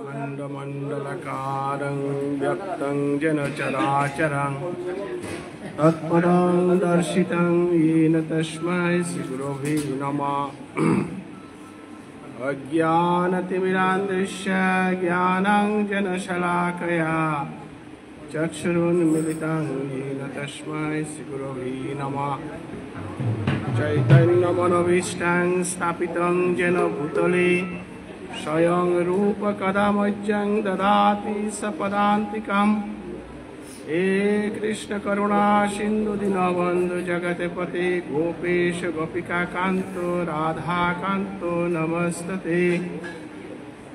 खण्डमण्डलकारं व्यक्तं येन चराचरं तत्पदं दर्शितं येन तस्मै श्रीगुरवे नमः। अज्ञानतिमिरान्धस्य ज्ञानाञ्जनशलाकया चक्षुरुन्मिलितं येन तस्मै श्रीगुरवे नमः। चैतन्यमनोभीष्टं स्थापितं येन भूतले स्वयं रूपकदा मह्यं ददाति सपदान्तिकम्। हे कृष्ण करुणा सिन्धु दीनबन्धु जगत्पते गोपेश गोपिकान्तो राधाकान्तो नमस्तते।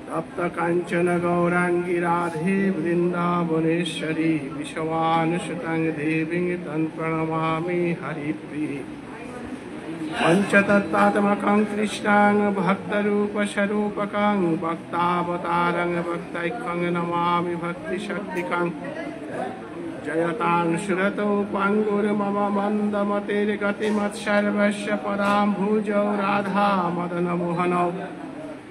तप्त काञ्चन गौराङ्गी राधे वृन्दावनेश्वरी विश्वानुसुतं देवीं तं प्रणमामि हरिप्रिये। पंचतत्त्वात्मकं कृष्णं भक्तरूपस्वरूपकं भक्तावतारं भक्तैकं नमामि भक्तिशक्तिकं। जयतां सुरतौ पङ्गुर्मम मन्दमतिर्गतिमत्सर्वस्य पदाम्भुजौ राधा मदनमोहनौ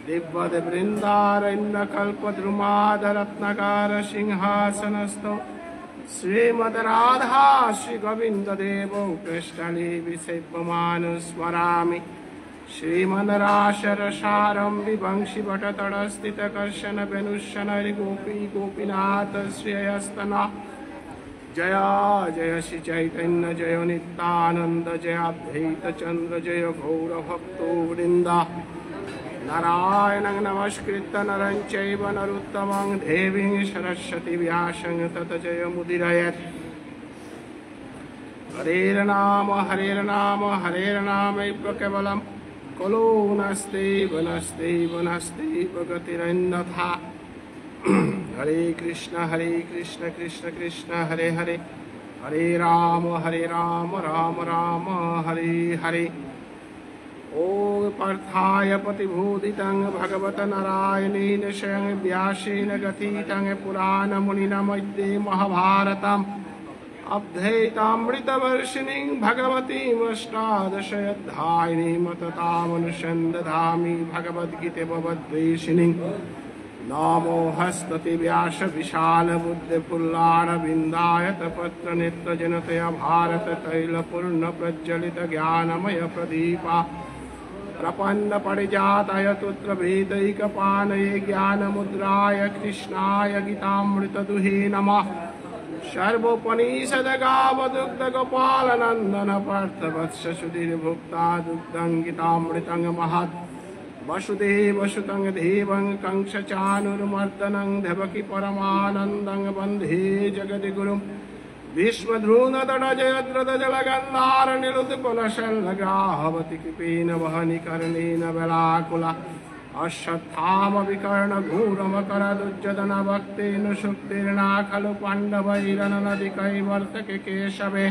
दिव्यवृन्दारण्यकल्पद्रुमादरत्नकार सिंहासनस्थौ श्रीमद्राधा श्रीगोविन्ददेवौ पृष्ठले विसेव्यमानुस्मरामि। श्रीमन्रासरसारं विवंशिभटतटस्थितकर्षण वेणुशनैर्गोपी गोपीनाथ श्रेयस्तना। जय जय श्री चैतन्य जय नित्यानंद जय अद्वैत चंद्र जय गौरभक्तो वृंदा। नारायणं नमस्कृत्य नरं चैव नरोत्तमं देवीं सरस्वती व्यासं ततो जयमुदीरयेत्। हरेर्नाम हरेर्नामैव केवलं कलो नास्त्यैव गतिरन्यथा। हरे कृष्ण कृष्ण कृष्ण हरे हरे हरे राम राम राम हरे हरे। ओम पार्थाय प्रतिबोधितं भगवत नारायणेन स्वयं व्यासेन गथितं पुराणमुनिना मध्ये महाभारतम् अद्वैतामृतवर्षिणीं भगवतीमष्टादशाध्यायिनीं ततामनुसन्दधामि भगवद्गीते भवद्वेषिणीं। नमो हस्तति व्यास विशाल बुद्ध पुल्लारविन्दाय तपत्र नेत्र जनतया भारत तैल पूर्ण प्रज्वलित ज्ञानमय प्रदीपा प्रपन्न परिजाताय तुत्र वेदैकपानये ज्ञानमुद्राय कृष्णाय गीतामृतदुहे नमः। सर्वोपनिषदगावदुग्धगोपाल नन्दन पार्थवत्स सुधीर्भुक्ता दुग्धं गीतामृतं महत्। वसुदेवसुतं देवं कंसचाणूरमर्दनं देवकी परमानन्दं वन्दे जगद्गुरुं। विश्वधृनतटजयद्रदजलगन्धारनिरुद्धकुलशल्लग्राहवति कृपेण वहनिकर्णेन वेलाकुला। अश्वत्थामविकर्णघोरमकरदुर्जधन भक्तेन सुप्तेर्ना खलु पाण्डवैरननदिकैवर्तके केशवे।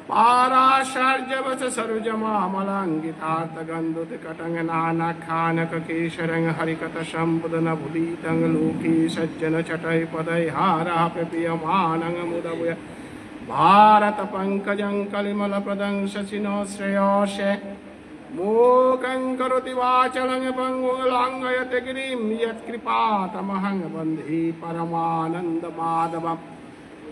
पाराशार्जवच सरोजमामलाङ्गितार्थगन्धुतिकटं नानाखानककेशरं हरिकथसम्पुदनभुलितं लोके सज्जन चटैपदैहारः प्रियमानं मुदभूय भारतपङ्कजं कलिमलप्रदं शशिनो श्रेयोषे। मूकं करोति वाचलं पङ्गुं लङ्घयते गिरिं यत्कृपातमहं वन्दे परमानन्दमाधवम्।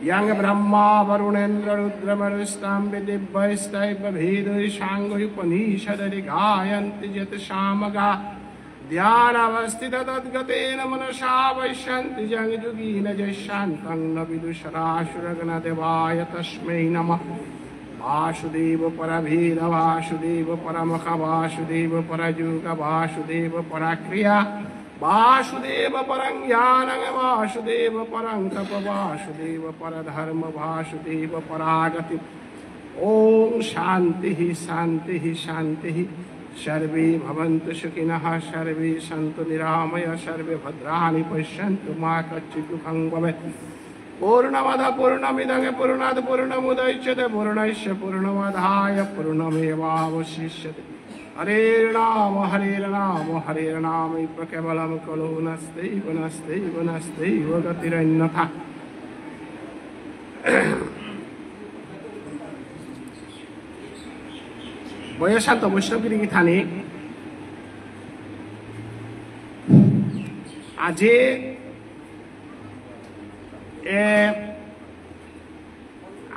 यं ब्रह्मा वरुणेन्द्र रुद्रमरुस्तं विदिव्यैस्तैर्भेदैः गायन्ति यत्सामगा। ध्यानावस्थित तद्गतेन मनसा वैशन्ति जं युगीन जयशान्तं न विदुषरासुरगणदेवाय तस्मै नमः। वासुदेव परवीर वासुदेव परमख वासुदेव परयुग वासुदेव परक्रिया वासुदेव परं ज्ञानं वासुदेव परं तप वासुदेव परधर्म वासुदेव परागति। ओम शान्तिः शान्तिः शान्तिः। सर्वे भवन्तु सुखिनः सर्वे सन्तु निरामयाः सर्वे भद्राणि पश्यन्तु मा कश्चित् दुःखं भवेत्। पूर्णमदः पूर्णमिदं पूर्णात् पूर्णमुदच्यते पूर्णस्य पूर्णमादाय पूर्णमेवावशिष्यते। हरे राम केवलं कलो नस्त्यैव गतिरन्यथा। বৈশান্ত বৈষ্ণবগিরি থানে আজি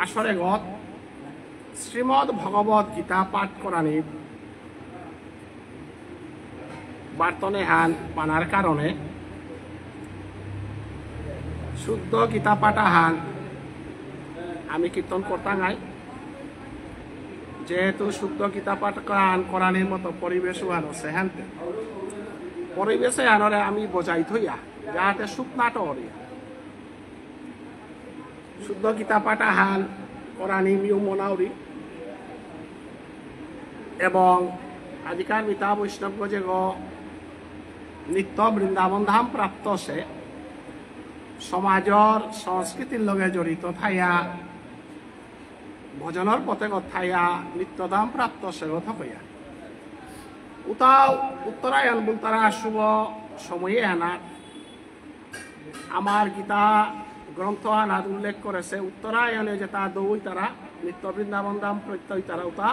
আসরে গত শ্রীমদ ভগবত গীতা পাঠ করানি বার্তনে হান মানার কারণে শুদ্ধ গীতা পাঠ হান আমি কীর্তন করতাম নাই যেহেতু শুদ্ধ গীতা পাঠ করানির মতো পরিবেশ আনছে হ্যাঁ পরিবেশে আনরে আমি বজাই থইয়া যাহাতে সুখ নাটরিয়া শুদ্ধ গীতা পাঠ হান করানি মিউ মনাউরি এবং আদিকার মিতা বৈষ্ণব যে নিত্য বৃন্দাবন ধাম প্রাপ্ত সে সমাজর সংস্কৃতির লগে জড়িত থাইয়া ভজনের পথে থাইয়া নিত্যধাম প্রাপ্ত সে কথা হইয়া উতাও উত্তরায়ণ বুলতারা শুভ সময়ে আনার আমার গীতা গ্রন্থ আনার উল্লেখ করেছে উত্তরায়ণে যে তা দৌই তারা নিত্য বৃন্দাবন ধাম প্রত্যয় তারা উতা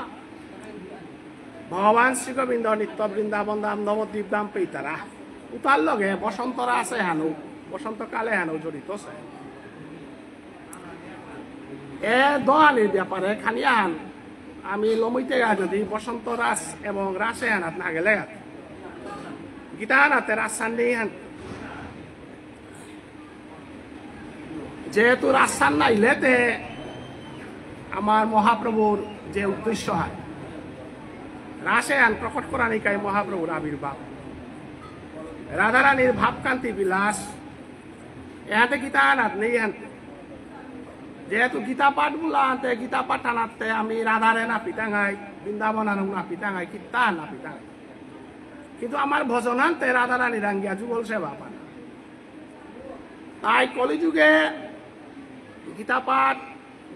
ভগবান শ্রী গোবিন্দ নিত্য বৃন্দাবন ধাম নবদ্বীপ ধাম পেই তারা উতার লগে বসন্তরা আছে হানু বসন্তকালে হানু জড়িত আছে এ দোয়ানির ব্যাপারে খানিয়া হান আমি লমইতে যদি বসন্ত রাস এবং রাসে হানাত না গেলে গীতা হানাতে রাসান নেই হান যেহেতু রাসান নাইলে তে আমার মহাপ্রভুর যে উদ্দেশ্য হয় রাসে আন প্রকট করা নিকায় মহাপ্রভুর আবির্ভাব রাধারানীর ভাবকান্তি বিলাস এহাতে গীতা আনাত নেই হানতে যেহেতু গীতা পাঠ গুলা আনতে গীতা পাঠ আনাতে আমি রাধারে না পিতাঙাই বৃন্দাবন আনু না পিতাঙাই কিত্তা না পিতাঙাই কিন্তু আমার ভজন আনতে রাধারানী রাঙ্গিয়া যুগল সেবা পান তাই কলিযুগে গীতা পাঠ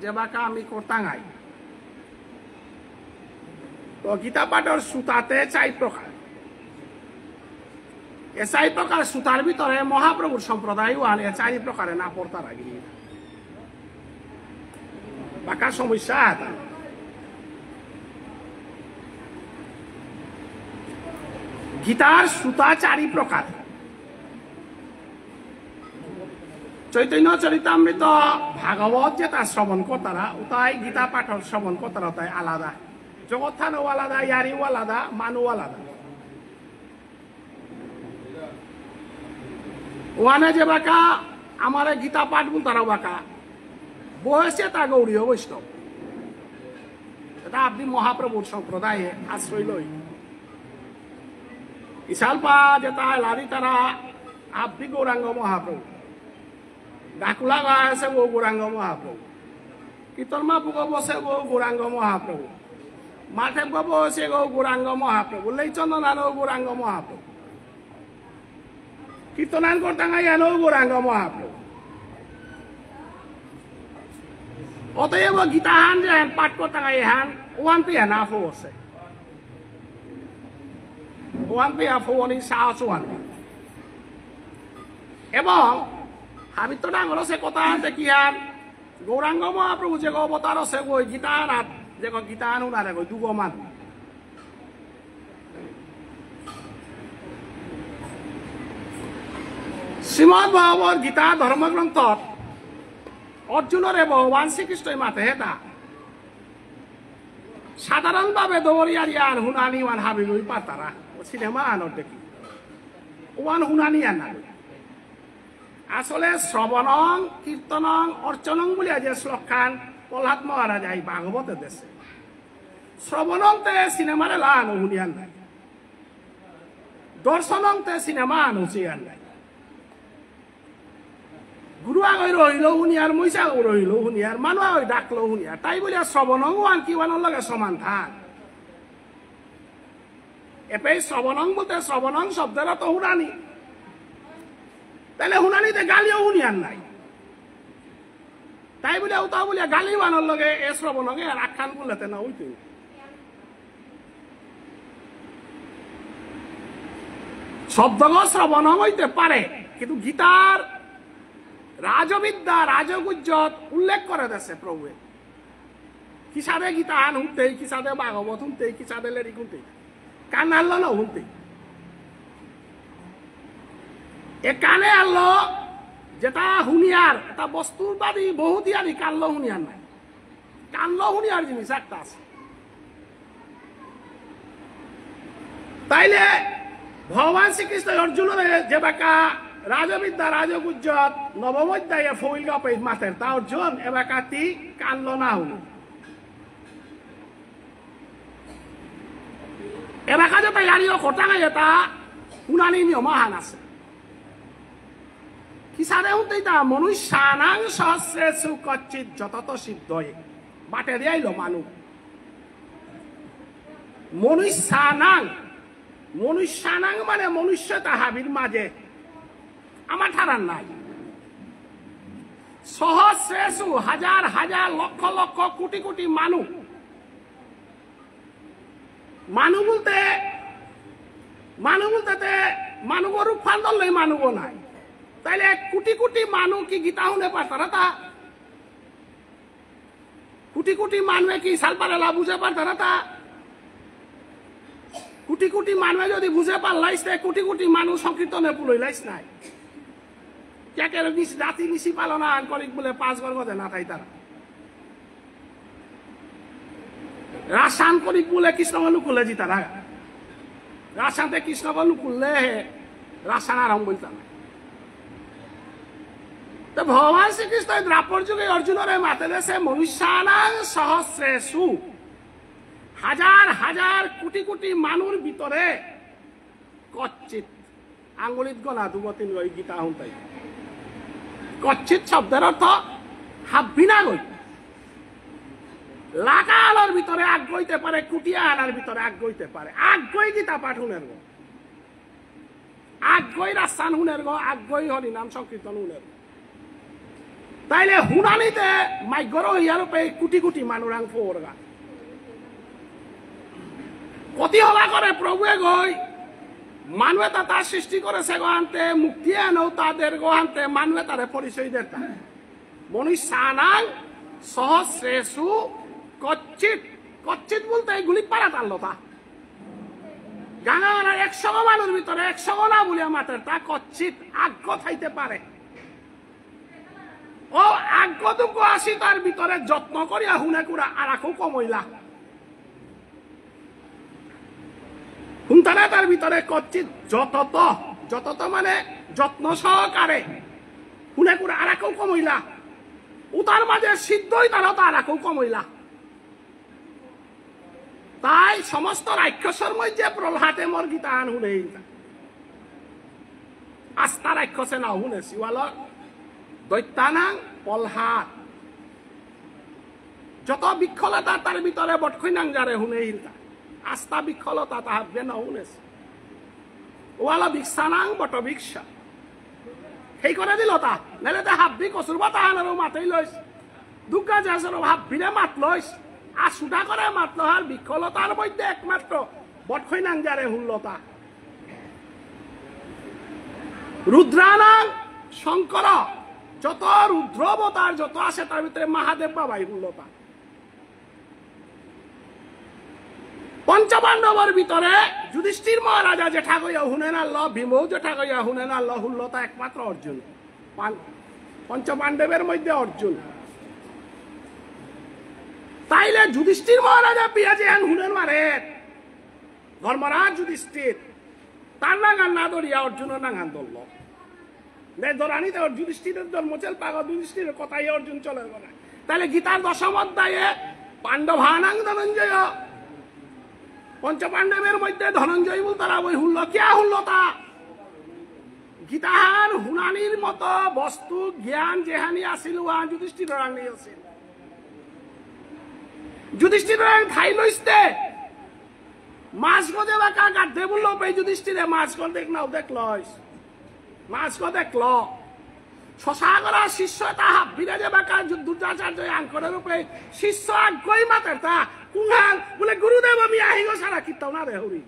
যে বাকা আমি করতাঙাই তো গীতা পাঠের সুতাতে 4 প্রকার এ 4 প্রকার সুতার ভিতরে মহাপ্রভুর সম্প্রদায় ওয়ান এ 4 প্রকারে না পড়তার আগে বাকা সমস্যা গীতার সুতা 4 প্রকার চৈতন্য চরিতামৃত ভাগবত যে তার শ্রবণ কর্তারা ওটাই গীতা পাঠর শ্রবণ কর্তারা তাই আলাদা জগৎথানও আলাদা ইয়ারিও আলাদা মানু আলাদা ওয়ানে যে বাকা আমার গীতা পাঠ তারাও বাকা বয়সে তা গৌরীয় বৈষ্ণব এটা আপনি মহাপ্রভুর সম্প্রদায়ে আশ্রয় লই ইশালপা যেটা লারি তারা আপনি গৌরাঙ্গ মহাপ্রভু ডাকুলা গায়ে আছে গো গৌরাঙ্গ মহাপ্রভু কীর্তনমা পুক বসে গো গৌরাঙ্গ মহাপ্রভু মাঠে বসে গো গৌরাঙ্গ মহাপ্রভু লেইচন্দনানো গৌরাঙ্গ মহাপ্রভু কীর্তনান করতাঙ্গাইয়ানো গৌরাঙ্গ মহাপ্রভু অতএব গীতাহান যে পাঠ করতাঙ্গাই হান ওয়ান পেয়া না ফোরছে ওয়ান পেয়া ফোনি সাহস ওয়ান এবং আমি তো ডাঙর সে কথা আনতে কি আর গৌরাঙ্গ মহাপ্রভু যে অবতার আছে গই গীতা আনাত যে গীতা আনু না গই দুগো মান শ্রীমদ ভগবত গীতা ধর্মগ্রন্থ অর্জুনরে ভগবান শ্রীকৃষ্ণই মাতে হেতা সাধারণভাবে দৌড়িয়ারিয়ান হুনানি ওয়ান হাবি গই পাতারা সিনেমা আনর দেখি ওয়ান হুনানি আনা আসলে শ্রবণং কীর্তনং অর্চনং বলে যে শ্লোক খান প্রহ্লাদ মহারাজ এই ভাগবতে দেশে শ্রবণংতে সিনেমারে লানো হুনিয়ান নাই দর্শনংতে সিনেমা আনুচিয়ান নাই গুরু আগৈ রহিল হুনিয়ার মইসা রহিল হুনিয়ার মানুষ আগৈ ডাকলো হুনিয়ার তাই বলিয়া শ্রবণং ওয়ান কি ওয়ানোর লগে সমান থাক এপে শ্রবণং বলতে শ্রবণং শব্দের তো হুনানি তাহলে হুনানিতে গালিও হুনিয়ার নাই তাই বলিয়া উতা বলিয়া গালি বানোর লগে এ শ্রবণকে আর আখ্যান বলতে না হইতে শব্দগ শ্রবণ হইতে পারে কিন্তু গীতার রাজবিদ্যা রাজগুজ্জত উল্লেখ করে দেছে প্রভুয়ে কিসাদে গীতা আন হুনতেই কিসাদে ভাগবত হুনতেই কিসাদে লেরি হুনতেই কান আল্লাহ হুনতেই এখানে আনলো যেটা হুনিয়ার এটা বস্তুর বাড়ি বহু দিয়ারি কানলো হুনিয়ার নাই কানলো হুনিয়ার জিনিস একটা আছে তাইলে ভগবান শ্রীকৃষ্ণ অর্জুনের যে বাকা রাজবিদ্যা রাজগুজ্জত নবম অধ্যায়ে ফইল গাপে মাতের তা অর্জুন এবাকাতি কানলো না হুনি এবাকা যে তৈয়ারিও খোটা নাই এটা উনানি নিয়মাহান আছে কিসারে হুতেইতা মনুষ্যানাং সহস্রেষু কচ্চিৎ যতত সিদ্ধয়ে বাটে দিয়াইল মানুষ মনুষ্যানাং মানে মনুষ্য তাহাবির মাঝে আমার ঠারার নাই সহস্রেষু হাজার হাজার লক্ষ লক্ষ কোটি কোটি মানুষ মানুষ বলতে মানুষ রূপ ফান্দল নেই মানুষ নাই তাইলে কোটি কোটি মানুষ কি গীতা শুনে পারতারা তা কোটি কোটি মানুষে কি সালপারেলা বুঝে পারতারা তা কোটি কোটি মানুষে যদি বুঝে পারলাইস কোটি কোটি মানুষ সংকীর্তনে পুলইলাইস নাই কে রাতি নিশি পালনা করিক বলে 5 ঘর গদে না তাই তারা রাসান করিক বলে কৃষ্ণ বলু কুলে জি তারা রাসানতে কৃষ্ণ বলু কুললে রাসান আরাম বলতাম তো ভগবান শ্রীকৃষ্ণ দ্রাপর যুগে অর্জুনের মাতে দেশে মনুষ্যানাং সহস্রেষু হাজার হাজার কোটি কোটি মানুষ ভিতরে কচ্চিত আঙ্গুলিত গনা দুগতিন গই গীতা হুনতাই কচ্চিত শব্দের অর্থ হাব্বিনা গই লাগা আলোর ভিতরে আগ গইতে পারে কুটিয়া আনার ভিতরে আগ গইতে পারে আগ গই গীতা পাঠ হুনের গো আগ গই রাস্তান হুনের গো আগ গই হরি নাম সংকীর্তন হুনের তাইলে হুনানিতে মাইগর ইয়ার পে কোটি কোটি মানুরাং ফোরগা কতি হলা করে প্রভুয়ে গই মানুয়ে তার সৃষ্টি করেছে গো আনতে মুক্তি আনো তাদের গো আনতে মানুয়ে তারে পরিচয় দেতা মনুষ্যানাং সহস্রেষু কচ্চিত কচ্চিত বলতে এগুলি পারা টানলো তা গাঙার 100 মানুষ ভিতরে 100 না বলিয়া মাতের তা কচ্চিত আগ্য থাইতে পারে ও আগ্য দুঃখ আসি তার ভিতরে যত্ন করিয়া হুনে কুড়া আর আকু কমইলা হুনতারা তার ভিতরে কচ্চিত যতত মানে যত্ন সহকারে হুনে কুড়া আর আকু কমইলা উতার মাঝে সিদ্ধই তারা তো আর আকু কমইলা তাই সমস্ত রাক্ষসের মধ্যে প্রহ্লাদে মোর গীতা আন শুনে আস্থা রাক্ষসে না শুনে শিওয়াল দৈত্যানাং প্রহ্লাদ যত বিক্ষলতা তার ভিতরে বটখৈনাং যারে শুনে আস্থা বিক্ষলতা তাহাবে না শুনেছে ওয়ালা ভিক্ষানাং বট ভিক্ষা সেই করে দিল তা নাহলে তা হাব্বি কচুর বা তাহানেরও মাতেই লইস দুর্গা যাসের হাব্বিরে মাত লইস আর সুটা করে মাত্র আর বিক্ষলতার মধ্যে একমাত্র বটখৈনাং যারে হুল্লতা রুদ্রানাং শঙ্কর যত রুদ্র অবতার যত আছে তার ভিতরে মহাদেব বাবাই হুল্লতা পঞ্চপাণ্ডবের ভিতরে যুধিষ্ঠির মহারাজা যেঠা কইয়া হুনেন আল্লাহ ভীমও যেঠা কইয়া হুনেন আল্লাহ হুল্লতা একমাত্র অর্জুন পঞ্চপাণ্ডবের মধ্যে অর্জুন তাইলে যুধিষ্ঠির মহারাজা পিয়াজে আন হুনেন মারে ধর্মরাজ যুধিষ্ঠির তার নাগান না ধরিয়া অর্জুনের নাগান ধরল ধরানি তো যুধিষ্ঠিরের জন্মচেল পাগ যুধিষ্ঠিরের কথাই অর্জুন চলে গেল তাহলে গীতার 10ম অধ্যায়ে পাণ্ডবানাং ধনঞ্জয় পঞ্চপাণ্ডবের মধ্যে ধনঞ্জয় বল তারা ওই হুল্ল কিয়া হুল্লতা গীতাহার হুনানির মতো বস্তু জ্ঞান যেহানি আসিল ওয়া যুধিষ্ঠিরের আনি আছিল যুধিষ্ঠিরের খাই লইতে মাছ গজে বাঁকা গাদ্ধে বললো এই যুধিষ্ঠিরে মাছ গল দেখ নাও দেখলস মাছ গো দেখল শশাগরা শিষ্য তা বিরাজে বাঁকা দুর্গাচার্য আঙ্করের উপরে শিষ্য আগ্রহী মাতের তা কুহাল বলে গুরুদেব আমি আহিগো সারা কীর্তন না রে হরি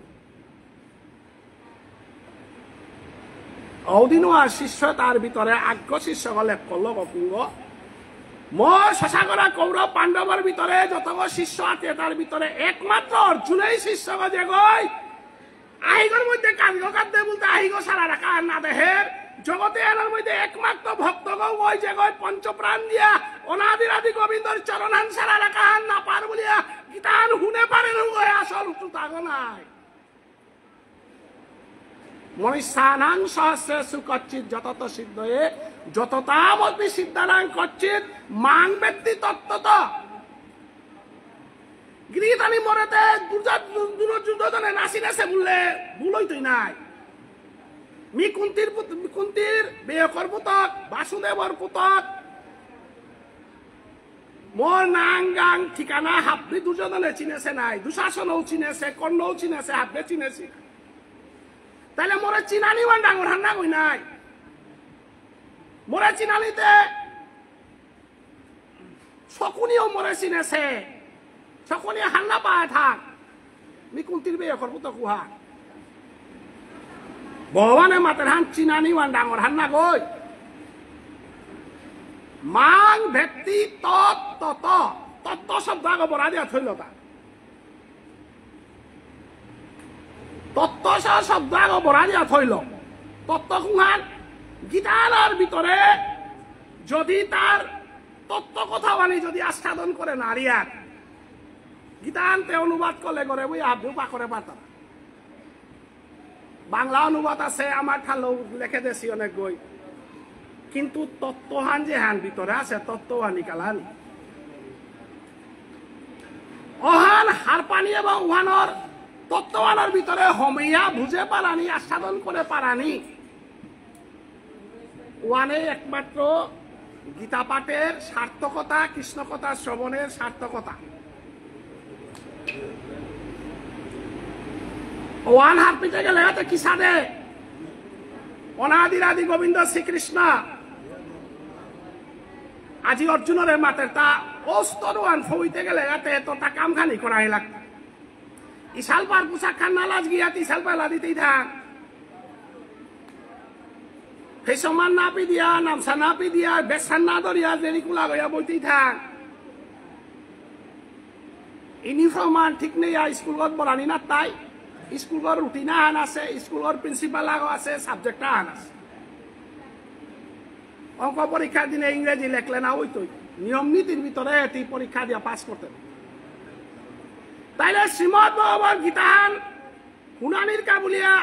অদিন আর শিষ্য তার ভিতরে আগ্রহ শিষ্য গলে করল গপুঙ্গ মোর শশাগরা কৌরব পাণ্ডবের ভিতরে যত শিষ্য আছে তার ভিতরে একমাত্র অর্জুনেই শিষ্য গজে গই আহিগর মধ্যে কাঁদগো কাঁদতে বলতে আহিগো সারা রাখা না দেহের জগতে এনার মধ্যে একমাত্র ভক্তগণ ওই যে গয় পঞ্চপ্রাণ দিয়া অনাদিরাদি গোবিন্দর চরণান সারা রাখান না পার বলিয়া গীতান হুনে পারেন ওই আসল উত্তর নাই মনুষ্যানাং সহস্রেষু কচ্চিৎ যতত সিদ্ধয়ে যততামপি সিদ্ধানাং কচ্চিৎ মাং ব্যক্তি তত্ত্বত গিরিতানি মরেতে দুর্যোধনে নাচি নাচে বললে ভুল হইতই নাই মি কুন্তির বেয়কর পুতক বাসুদেবর পুতক মোর নাং গাং ঠিকানা হাবলি দুর্যোধনে চিনেছে নাই দুঃশাসনও চিনেছে কর্ণও চিনেছে হাবলে চিনেছি তাহলে মোরে চিনানি ওয়ান ডাঙর হান্না কই নাই মোরে চিনানিতে শকুনিও মোরে চিনেছে শকুনি হান্না পায় থাক মি কুন্তির বেয়কর পুতক কুহা ভগবানে মাতের হান চিনানি ওয়ান ডাঙর হান্না গই মাং ব্যক্তি তত্ত্ব শব্দ আগে বড়া দিয়া থইল তা তত্ত্ব শব্দ আগে বড়া দিয়া থইল তত্ত্ব কুহান গীতার ভিতরে যদি তার তত্ত্ব কথা বানি যদি আস্বাদন করে নারিয়ার গীতান্তে অনুবাদ করলে করে বই আব্দু পা করে পারতাম বাংলা অনুবাদ আছে আমার ঠালো লেখে দেছি অনেক বই কিন্তু তত্ত্বহান যে হান ভিতরে আছে তত্ত্বহানি কালানি অহান হারপানি এবং উহানর তত্ত্বহানের ভিতরে হমিয়া বুঝে পারানি আস্বাদন করে পারানি ওয়ানে একমাত্র গীতা পাঠের সার্থকতা কৃষ্ণ কথা শ্রবণের সার্থকতা ওয়ান হাত পিঠে গেলে হাতে কি সাদে অনাদিরাদি গোবিন্দ শ্রীকৃষ্ণ আজি অর্জুনের মাতের তা ওস্তরওয়ান ফইতে গেলে হাতে তো তা কামখানি করাই লাগত ইশাল পার পোশাক খান নালাজ গিয়া ইশাল পালা দিতেই থাক ফেসমান না পি দিয়া নামসা না পি দিয়া বেসান না ধরিয়া জেরিকুলা গইয়া বইতেই থাক ইউনিফর্ম ঠিক নেই স্কুলত বরানি না তাই স্কুলের রুটিন আন আছে স্কুলের প্রিন্সিপাল আছে সাবজেক্ট আন আছে অঙ্ক পরীক্ষার দিনে ইংরেজি লেখলে না ওইতই নিয়ম নীতির ভিতরে এটি পরীক্ষা দিয়া পাস করতে তাইলে শ্রীমদ ভগবত গীতান শুনানির কাবুলিয়া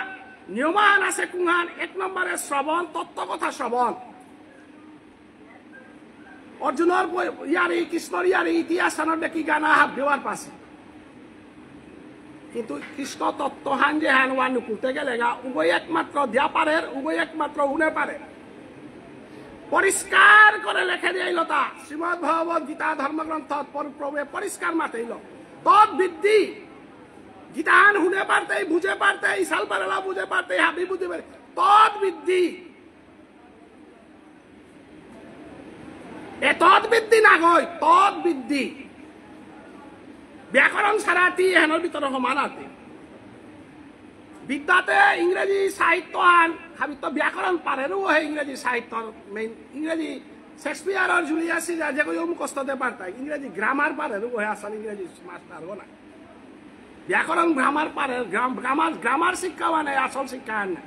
নিয়মান আছে কুহান এক নম্বরে শ্রবণ তত্ত্ব কথা শ্রবণ অর্জুনের ইয়ারি কৃষ্ণর ইয়ারি ইতিহাস দেখি গানা হাত দেওয়ার পাশে কিন্তু কৃষ্ণ তত্ত্বহান যে হান ওয়ান করতে গেলে উভয় একমাত্র দিয়া পারের উভয় একমাত্র উনে পারে পরিষ্কার করে লেখে দিল তা শ্রীমদ ভগবত গীতা ধর্মগ্রন্থ প্রভে পরিষ্কার মাতেইল তৎ বৃদ্ধি গীতান শুনে পারতে বুঝে পারতে ইশাল পারেলা বুঝে পারতে হাবি বুঝে পারে তৎ বৃদ্ধি এ তৎ বৃদ্ধি না গই তৎ বৃদ্ধি ব্যাকরণ সারাটি হেনের ভিতরে সমান আছে বিদ্যাতে ইংরেজি সাহিত্য আন খাবি তো ব্যাকরণ পারেরও হে ইংরেজি সাহিত্য মেইন ইংরেজি শেক্সপিয়ার জুলিয়াস সিজার যে কই মুখস্থতে পারতাই ইংরেজি গ্রামার পারেরও হে আসল ইংরেজি মাস্টার না ব্যাকরণ গ্রামার পারে গ্রামার শিক্ষা মানে আসল শিক্ষা আন না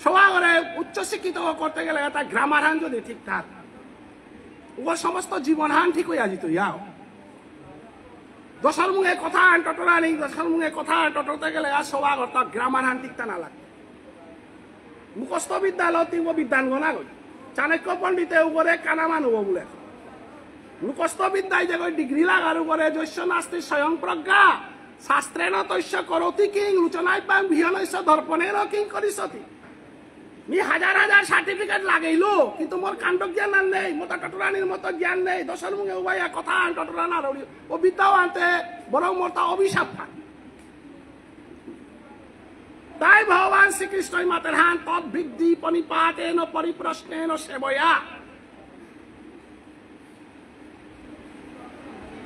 সবাই করে উচ্চ শিক্ষিত করতে গেলে এটা গ্রামার হান যদি ঠিকঠাক ও সমস্ত জীবন হান ঠিক হইয়া যেত ইয়াও দশর মুখে কথা আন টটরা নেই দশর মুখে কথা টটরতে গেলে আর সবাই অর্থাৎ গ্রামার হান ঠিকটা না লাগে মুখস্থ বিদ্যালয় তিব বিদ্যান গনা গই চাণক্য পণ্ডিতে উপরে কানা মানুষ বলে মুখস্থ বিদ্যায় যে ডিগ্রি লাগার উপরে জৈশ্য নাস্তি স্বয়ং প্রজ্ঞা শাস্ত্রেণ তৈশ্য করতি কিং লুচনায় পাং ভিহনৈশ্য দর্পণের কিং করিসতি মি হাজার হাজার সার্টিফিকেট লাগাইলো কিন্তু মোর কাণ্ড জ্ঞান আর নেই মোটা টটরানির মতো জ্ঞান নেই দশর মুখে উবাইয়া কথা আন টটরান আর ও বিদ্যাও আনতে বরং মোর তা অভিশাপ খান তাই ভগবান শ্রীকৃষ্ণ মাতের হান তৎ বৃদ্ধি পনিপাতেন পরিপ্রশ্নেন সেবয়া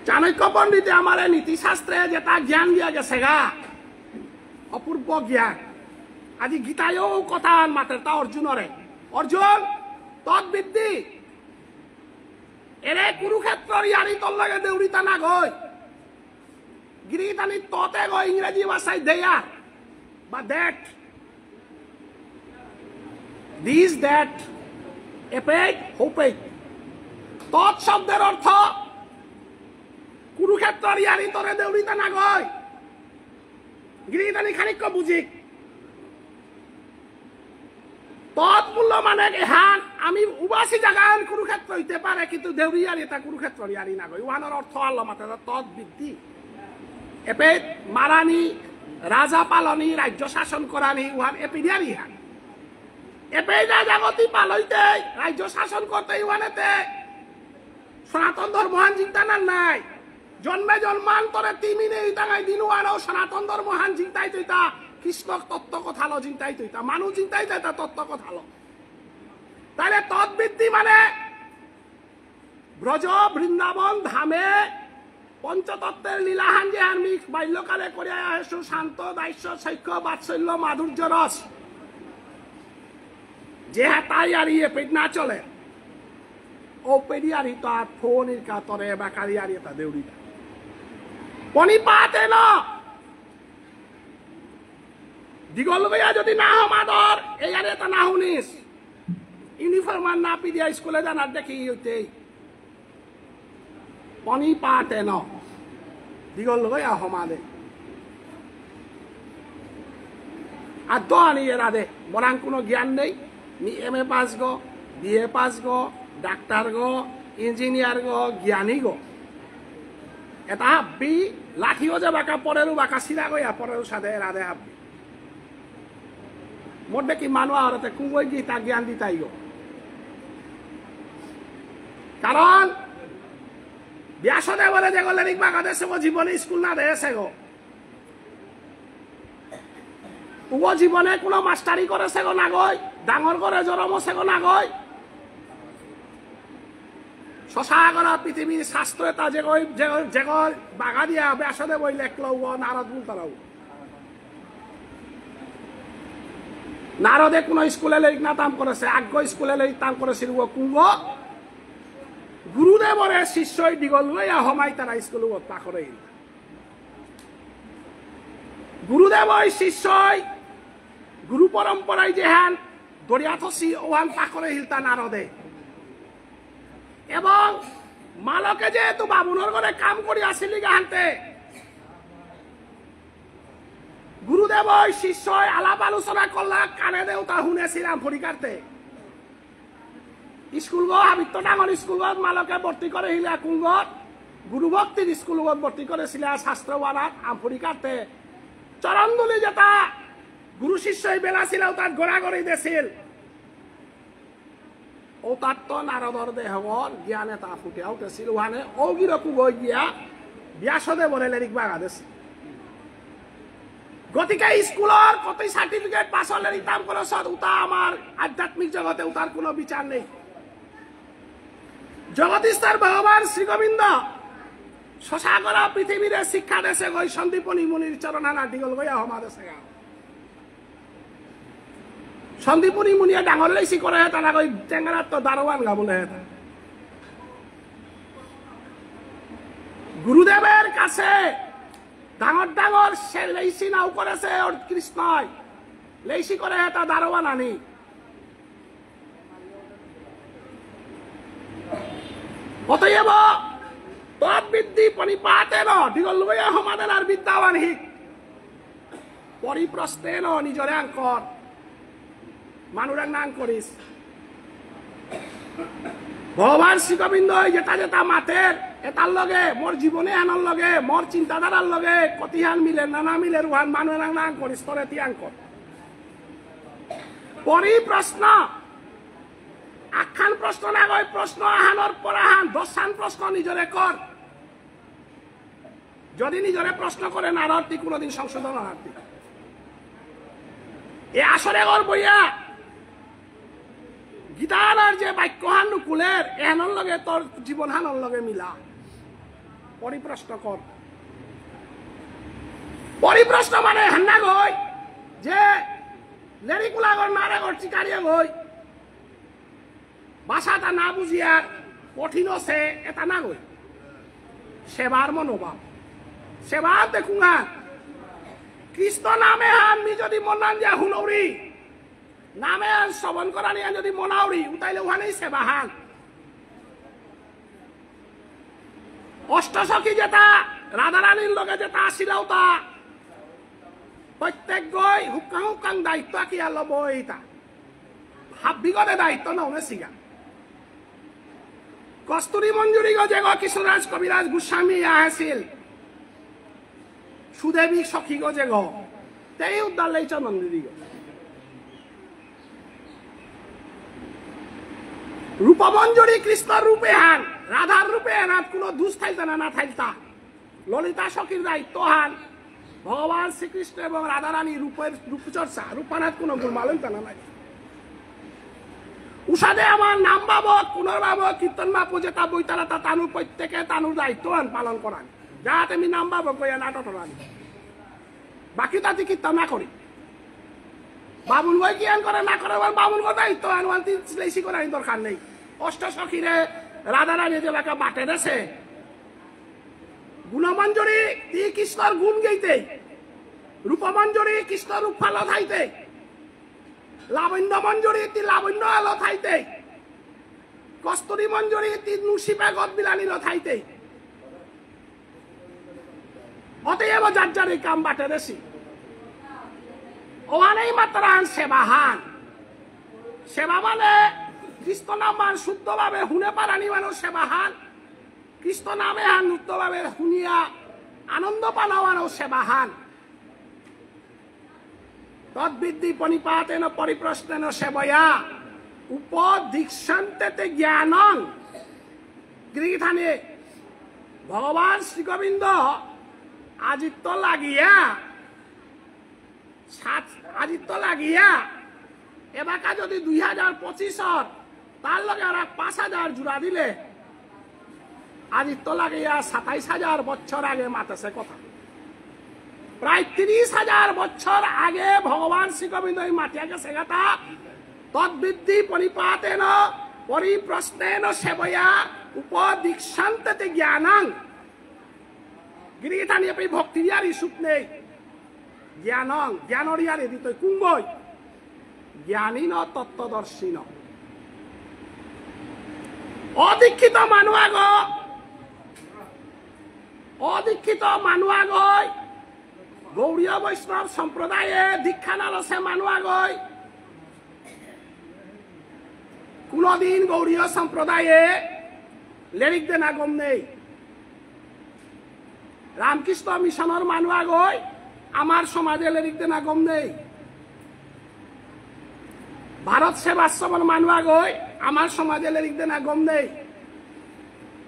চাণক্য পণ্ডিতে আমার নীতিশাস্ত্রে যেটা জ্ঞান দিয়া গেছে গা অপূর্ব জ্ঞান আজি গীতায়ও কথা মাতের তা অর্জুনরে অর্জুন তৎবৃদ্ধি এরে কুরুক্ষেত্রর ইয়ারি তোর লাগে দেউরিতা না গই গিরিতানি ততে গই ইংরেজি ভাষায় দেয়া বা দ্যাট দিস দ্যাট এপেট হোপেট তৎ শব্দের অর্থ কুরুক্ষেত্র ইয়ারি তরে দেউরিতা না গয় গিরিদানি খানিক বুঝিক তৎমূল্য মানে এহান আমি উবাসী জাগান কুরুক্ষেত্র হইতে পারে কিন্তু দেউরিয়ারি তা কুরুক্ষেত্র ইয়ারি না গয় উহানোর অর্থ আল্লাহ মাতে তৎ বৃদ্ধি এপে মারানি রাজা পালনি রাজ্য শাসন করানি উহান এপিডিয়ারি হান এপে জাগতি পালইতে রাজ্য শাসন করতে উহানেতে সনাতন ধর্মহান চিন্তানার নাই জন্মে জন্মান্তরে তিমিনে ইতাঙাই দিনুয়ানো সনাতন ধর্মহান চিন্তাই তৈতা কৃষ্ণ তত্ত্ব কথালো চিন্তাই তৈতা মানুষ চিন্তাই তৈতা তত্ত্ব কথালো তাহলে তৎবৃত্তি মানে ব্রজ বৃন্দাবন ধামে পঞ্চতত্ত্বের লীলাহান যে আমি বাল্যকালে করিয়া আসু শান্ত দাস্য সৈক্য বাৎসল্য মাধুর্য রস যে তাই আর ইয়ে পেট না চলে ও পেডিয়ারি তো আর ফোনের কাতরে বা কারিয়ারি তা দেউরিটা পনিপাতে ন দিগল গইয়া যদি না হমাদর এই আরে তা না শুনিস ইউনিফর্ম না পিদিয়া স্কুলে জানার দেখি হইতে পনিপাতে ন দিগল গইয়া হমাদে আর তো আনি এরা দে বরাং কোনো জ্ঞান নেই নি এম এ পাস গো বিএ পাস গো ডাক্তার গো ইঞ্জিনিয়ার গো জ্ঞানী গো এটা হাবি লাঠিও যে বাঁকা পরেরও বাঁকা সিরা গইয়া পরেরও সাথে রাধে হাবি মোট দেখি মানুষ আর কুঙ্গই গি তা জ্ঞান দিতাই গো কারণ ব্যাসদেব বলে যে গলে বাঁকা দেশে জীবনে স্কুল না দেশে গো ও জীবনে কোনো মাস্টারি করেছে গো না গই ডাঙর করে জরমছে গো না গই শশাগরা পৃথিবীর শাস্ত্র এটা যে বাগা দিয়া ব্যাসদেব ওই লেখলো নারদ বুলতারাও নারদে কোন স্কুলে লেখ না তাম করেছে আজ্ঞ স্কুলে লেখ তাম করেছিল কুঙ্গ গুরুদেবরে শিষ্যই দিগল লইয়া হমাই তারা স্কুল তা করে গুরুদেব শিষ্যই গুরু পরম্পরায় যে হ্যান দরিয়া থসি ওহান তা করে হিলতা নারদে এবং মালকে যেহেতু বাবুনর ঘরে কাম করি আসিলি গাহান্তে গুরুদেব শিষ্য আলাপ আলোচনা করলা কানে দেও তা শুনেছিলাম ফরিকারতে স্কুল গো হাবিত্য ডাঙর স্কুল মালকে ভর্তি করে হিলা কুঙ্গত গুরু ভক্তির স্কুল ভর্তি করেছিল শাস্ত্রওয়ানাত আমফরিকারতে চরণদুলি যেটা গুরু শিষ্য বেলা ছিল তার গোড়াগড়ি দেছিল ও তার তো নারদর দেহর জ্ঞানে তা ফুটে উঠেছিল ওখানে ওগিরকু গই গিয়া ব্যাসদে বলে লেরিক বাগা দেশ গতিকে স্কুলের কত সার্টিফিকেট পাস হলে রিতাম করে সদ উতা আমার আধ্যাত্মিক জগতে উতার কোনো বিচার নেই জগদীশ্বর ভগবান শ্রীগোবিন্দ শশাগরা পৃথিবীর শিক্ষা দেশে গই সন্দীপনী মুনির চরণানা দিগল গইয়া হমা দেশে গা সন্দীপনী মুনিয়া ডাঙর লেসি করে তারা কই টেঙ্গারার তো দারোয়ান গা বলে গুরুদেবের কাছে ডাঙর ডাঙর সে লেসি নাও করেছে কৃষ্ণয় লেসি করে তা দারোয়ান আনি অতএব তদ্বিদ্যি পরিপাতেন দিগল লইয়া সমাধান আর বিদ্যাবান হিক পরিপ্রস্তেন নিজরে আঙ্কর মানুরাং নাং করিস ভগবান শ্রীগোবিন্দ যেটা যেটা মাতের এটার লগে মোর জীবনে আনার লগে মোর চিন্তাধারার লগে কতিহান মিলে নানা মিলে রুহান মানুরাং নাং করিস তোরে তিয়াঙ্কর পরিপ্রশ্ন আখান প্রশ্ন না গয় প্রশ্ন আহানোর পর আহান দশান প্রশ্ন নিজরে কর যদি নিজরে প্রশ্ন করে না আরতি কোনদিন সংশোধন আরতি এ আসরে গর বইয়া গীতার যে বাক্যহান কুলের এহানোর লগে তোর জীবন হানোর লগে মিলা পরিপ্রশ্ন কর পরিপ্রশ্ন মানে হান্না গই যে লেরিকুলাগর নারাগর চিকারিয়া গই ভাষাটা না বুঝিয়া কঠিন সে এটা না গই সেবার মনোভাব সেবার দেখুন কৃষ্ণ নামে হান মি যদি মনান যা হুনৌরি নামে আন শ্রবণ করা নিয়ে যদি মনাউরি উতাইলে ওখানেই সেবাহান অষ্টসখী যেটা রাধারানীর লগে যেটা আসিলাও তা প্রত্যেক গই হুকাং হুকাং দায়িত্ব কি আর লব এইটা হাবিগতে দায়িত্ব নমে সিগা কস্তুরী মঞ্জুরি গজে গ কিশোররাজ কবিরাজ গোস্বামী আহিছিল সুদেবী সখী গজে গ তেই উদ্ধার লেইছ নন্দিনী গ রূপমঞ্জুরি কৃষ্ণর রূপে হান রাধার রূপে হাত কোনো দুষ থাইতে না থাইতা ললিতা সখীর দায়িত্ব হান ভগবান শ্রীকৃষ্ণ এবং রাধারানী রূপের রূপচর্চা রূপানাথ কোনো গুণমালন তা নাই উষাদে আমার নাম বাবক পুনর্বাবক কীর্তন বাবু যেটা বৈতালাতা তানুর প্রত্যেকে তানুর দায়িত্ব পালন করান যা তুমি নাম বাবক কইয়া নাটক বাকি তাতে কীর্তন না করি বাবুল গই কি আন করে না করে বাবুল গো দায়িত্ব আনওয়ান তিন লেসি করার দরকার নেই অষ্ট সখীরে রাধারানী যে বাঁকা বাটে দেশে গুণমঞ্জুরি তি কৃষ্ণর গুণ গেইতে রূপমঞ্জুরি কৃষ্ণ রূপ ফালো থাইতে লাবণ্য মঞ্জুরি তি লাবণ্য আলো থাইতে কস্তুরী মঞ্জুরি তি নুসিপে গদ বিলানিল থাইতে অতএব যার যার এই কাম বাটে দেশি ওখানেই মাত্র সেবাহান সেবা মানে কৃষ্ণ নাম শুদ্ধভাবে শুনে পারানি মানুষ সেবাহান কৃষ্ণ নামে হান শুদ্ধভাবে শুনিয়া আনন্দ পানা মানুষ সেবাহান তদ্বিদ্ধি পনিপাতেন পরিপ্রশ্নেন সেবয়া উপদীক্ষন্তে জ্ঞানং গৃহীথানে ভগবান শ্রীগোবিন্দ আজিত্য লাগিয়া এবাকা যদি 2025 তার লগে আর 5,000 জোড়া দিলে আজিত্য লাগিয়া 27,000 বছর আগে মাতেছে কথা প্রায় 30,000 বছর আগে ভগবান শ্রীগোবিন্দ মাটিয়া গেছে কথা তদ্বিদ্ধি পরিপাতেন পরিপ্রশ্নেন সেবয়া উপদীক্ষন্তে জ্ঞানং গিরিথানি আপনি ভক্তি দিয়ার ইসুক নেই জ্ঞানং জ্ঞানরিয়ার এদিত কুম্বই জ্ঞানী ন তত্ত্বদর্শী ন অদীক্ষিত মানুষ আগয় গৌড়ীয় বৈষ্ণব সম্প্রদায়ে দীক্ষা নালছে মানুষ আগয় কোনদিন গৌড়ীয় সম্প্রদায়ে লেরিক দেনা গম নেই রামকৃষ্ণ মিশনের মানুষ আগয় আমার সমাজে লেরিক দেনা গম নেই ভারত সেবাশ্রমের মানুষ আগয় আমার সমাজে লেরিক দেনা গম নেই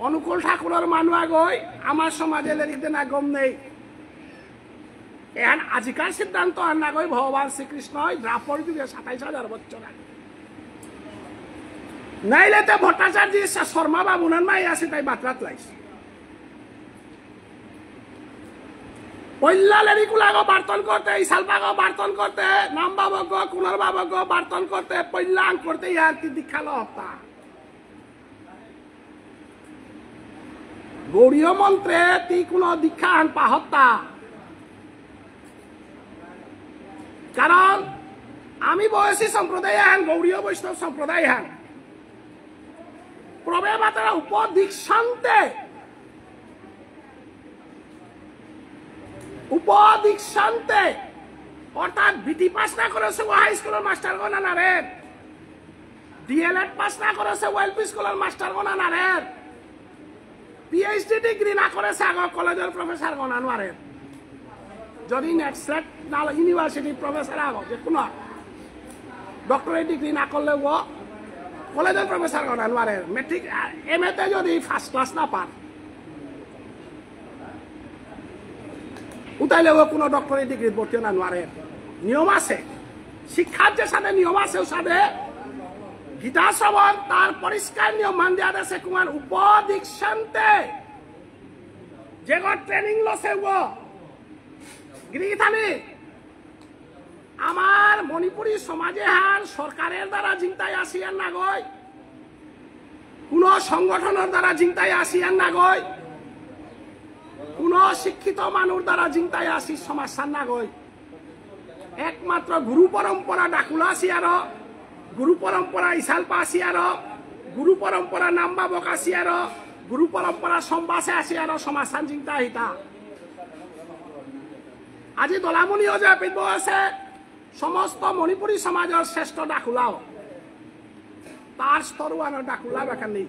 অনুকূল ঠাকুরের মানুষ আগয় আমার সমাজে লেরিক দেনা গম নেই এখন আজিকার সিদ্ধান্ত আর না গই ভগবান শ্রীকৃষ্ণ দ্রাপর যুগে 27,000 বছর আগে নাইলে তো ভট্টাচার্য শর্মা বাবুনার মাই আছে তাই বাতরাত লাইছে পল্লা লেরিকুলাগো বার্তন করতে ইসালবাগো বার্তন করতে নাম বাবক কুনর বাবক বার্তন করতে পল্লাং করতে ইয়ার দীক্ষা লহতা গৌড়ীয় মন্ত্রে তি কোন দীক্ষা আন পাহত্তা কারণ আমি বয়সী সম্প্রদায় হান গৌড়ীয় বৈষ্ণব সম্প্রদায় হান প্রবে মাতারা উপদীক্ষান্তে অর্থাৎ বিটি পাস না করেছে ও হাই স্কুলের মাস্টার গনা না রে ডিএলএড পাস না করেছে ও এলপি স্কুলের মাস্টার গনা না রে পিএইচডি ডিগ্রি না করেছে আগর কলেজের প্রফেসর গনা নারে যদি নেক্সট না ইউনিভার্সিটি প্রফেসর আগো যে কোনো ডক্টরেট ডিগ্রি না করলে ও কলেজের প্রফেসর গনা নারে মেট্রিক এমএ তে যদি ফার্স্ট ক্লাস না পান উতাইলে ও কোনো ডক্টরেট ডিগ্রি ভর্তি না নারে নিয়ম আছে শিক্ষার যে সাথে নিয়ম আছে ও সাথে গীতা শ্রবণ তার পরিষ্কার নিয়ম মান দেওয়া আছে কুমার উপদীক্ষান্তে যে ট্রেনিং লসে ও গৃহীথানি আমার মণিপুরী সমাজে হার সরকারের দ্বারা চিন্তায় আসিয়ান না গয় কোন সংগঠনের দ্বারা চিন্তায় আসিয়ান না গয় কোন শিক্ষিত মানুষ দ্বারা চিন্তায় আসি সমাজ না গয় একমাত্র গুরু পরম্পরা ডাকুলা আসি আর গুরু পরম্পরা ইসাল পাশিয়ার গুরু পরম্পরা নাম্বা বকাশিয়ার গুরু পরম্পরা সম্বাসে আসিয়ার সমাজ চিন্তা হিতা আজি দলামণি অজয় পিব আছে সমস্ত মণিপুরী সমাজের শ্রেষ্ঠ ডাকুলাও তার স্তরওয়ানের ডাকুলা বেখানি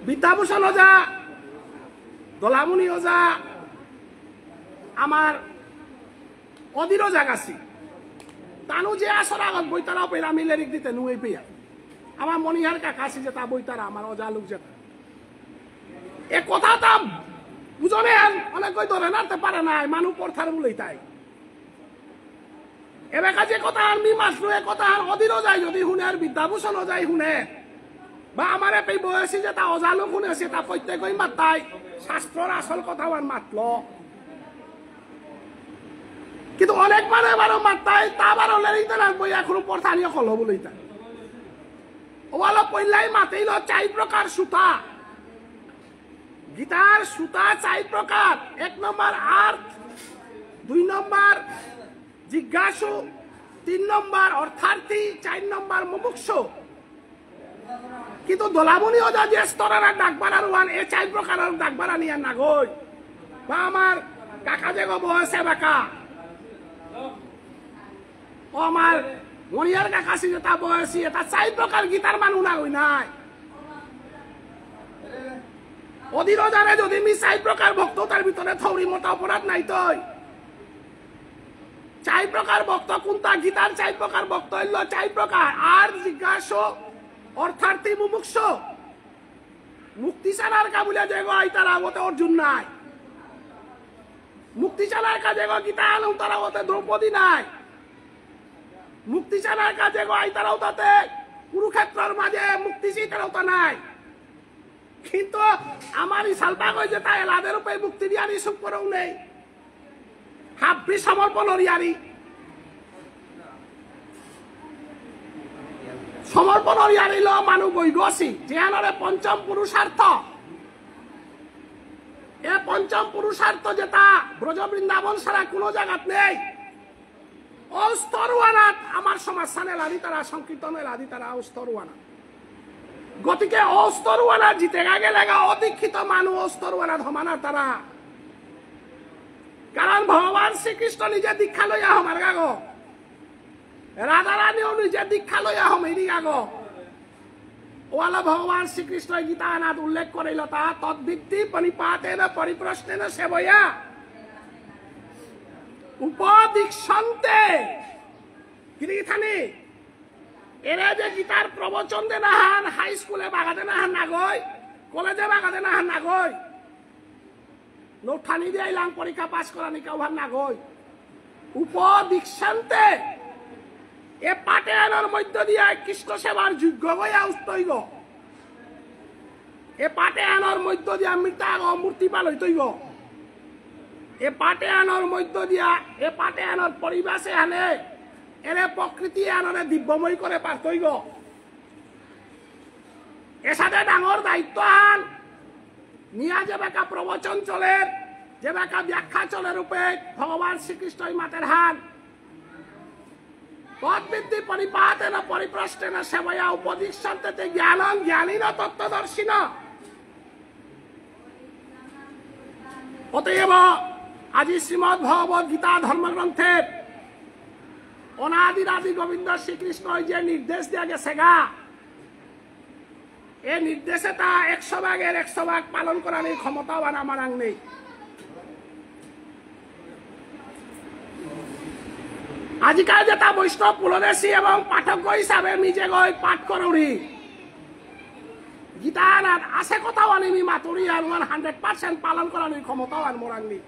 বিদ্যাভূষণ ওজা দলামণি ওজা আমার অধীর জাগাছি তানু যে আসর আগত বইতারাও পেরা আমি লেরিক দিতে নুয়ে পেয়া আমার মনিহার কাকাছি যে তা বইতারা আমার অজা লোক যেটা এ কথা তা বুঝনে অনেক কই ধরে নাড়তে পারে নাই মানুষ পড়থার বলেই তাই এবার যে কথা আমি মাসলো এ কথা অধীর যায় যদি শুনে আর বিদ্যাভূষণ যায় শুনে বা আমার এই বয়সী যে তা অজা লোক শুনেছে তা প্রত্যেকই মাত্রাই শাস্ত্রর আসল কথাও আর মাতল কিন্তু অনেক মানে এবারও মাত্রায় তা আবারও লেরিতে লাগবো এখনো পড়থানীয় কল বলেই তাই ওয়ালো পইলাই মাতেইল 4 প্রকার সুতা গীতার সুতা 4 প্রকার 1 নম্বর আর্থ 2 নম্বর জিজ্ঞাসু 3 নম্বর অর্থার্থী 4 নম্বর মুমুক্ষু কিন্তু দলামণি ওজা যে স্তরের ডাকবারার ওয়ান এ 4 প্রকারের ডাকবারা নিয়ে না গই বা আমার কাকা যে গো বয়সে বাকা ও আমার মনিয়ার কাকাশি যেটা বয়সী এটা 4 প্রকার গীতার মানু না হই নাই অধীর জানে যদি মি 4 প্রকার ভক্ত তার ভিতরে থৌরি মোটা অপরাধ নাই তই 4 প্রকার ভক্ত কোনটা গীতার 4 প্রকার ভক্ত হইল 4 প্রকার আর জিজ্ঞাসু অর্থার্থী মুমুক্ষু মুক্তি চালার কাবুলে যে গো তারা ওতে অর্জুন নাই মুক্তি চালার কাজে গো গীতা আলো তারা ওতে দ্রৌপদী নাই মুক্তি চালার কাজে গো তারাও তাতে কুরুক্ষেত্রের মাঝে মুক্তি তারাও তা নাই কিন্তু আমার ইসালটা কই যে তাই এলাদের উপরে মুক্তি দিয়ারি সুখ করেও নেই হাব্বি সমর্পণের ইয়ারি সমর্পণের ইয়ারি ল মানুষ বৈগসি যেহানরে পঞ্চম পুরুষার্থ এ পঞ্চম পুরুষার্থ যেটা ব্রজ বৃন্দাবন ছাড়া কোনো জায়গাত নেই অস্তরওয়ানাত আমার সমাজ সানে লাদি তারা সংকীর্তনে লাদি তারা অস্তরওয়ানা গতিকে অস্তরওয়ানা জিতে গেলে অদীক্ষিত মানুষ অস্তরওয়ানা ধমানা তারা কারণ ভগবান শ্রীকৃষ্ণ নিজে দীক্ষা লইয়া আমার গাগ রাধা রানীও নিজে দীক্ষা লইয়া হমেরি গাগ ওয়ালা ভগবান শ্রীকৃষ্ণ গীতা নাথ উল্লেখ করিল তা তদ্ভিত্তি পরিপাতেন পরিপ্রশ্নেন সেবয়া উপদীক্ষন্তে কিরিথানি এরা যে গীতার প্রবচন দে না হান হাই স্কুলে বাগাতে না হান নাগই কলেজে বাগাতে না হান নাগই নোঠানি দিয়ে আইলাম পরীক্ষা পাস করা নিকা ওহার নাগই উপদীক্ষন্তে এ পাটে আনার মধ্য দিয়ে কৃষ্ণ সেবার যোগ্য হইয়া উঠতইগ এ পাটে আনার মধ্য দিয়া মৃতা মূর্তি পালই তৈগ এ পাটে আনার মধ্য দিয়া এ পাটে আনার পরিবেশে আনে এরে প্রকৃতি আনরে দিব্যময় করে পারতইগ এর সাথে ডাঙর দায়িত্ব আন নিয়া যে বেকা প্রবচন চলে যে বেকা ব্যাখ্যা চলে রূপে ভগবান শ্রীকৃষ্ণই মাতের হান তদ্ভিত্তি পরিপাতেন পরিপ্রশ্নেন সেবয়া উপদীক্ষন্তে জ্ঞানং জ্ঞানীন তত্ত্বদর্শিন অতএব আজি শ্রীমদ ভগবত গীতা ধর্মগ্রন্থের অনাদিরাদি গোবিন্দ শ্রীকৃষ্ণ যে নির্দেশ দিয়া গেছে গা এই নির্দেশে তা 100 ভাগের 100 ভাগ পালন করার ক্ষমতাবান আমার আং নেই আজিকাল যেটা বৈষ্ণব পুলদেশী এবং পাঠক হিসাবে নিজে গই পাঠ করি গীতা নাথ আছে কথাও আনিমি মাতুরি আর 100% পালন করার ক্ষমতাও আর মোরাংনি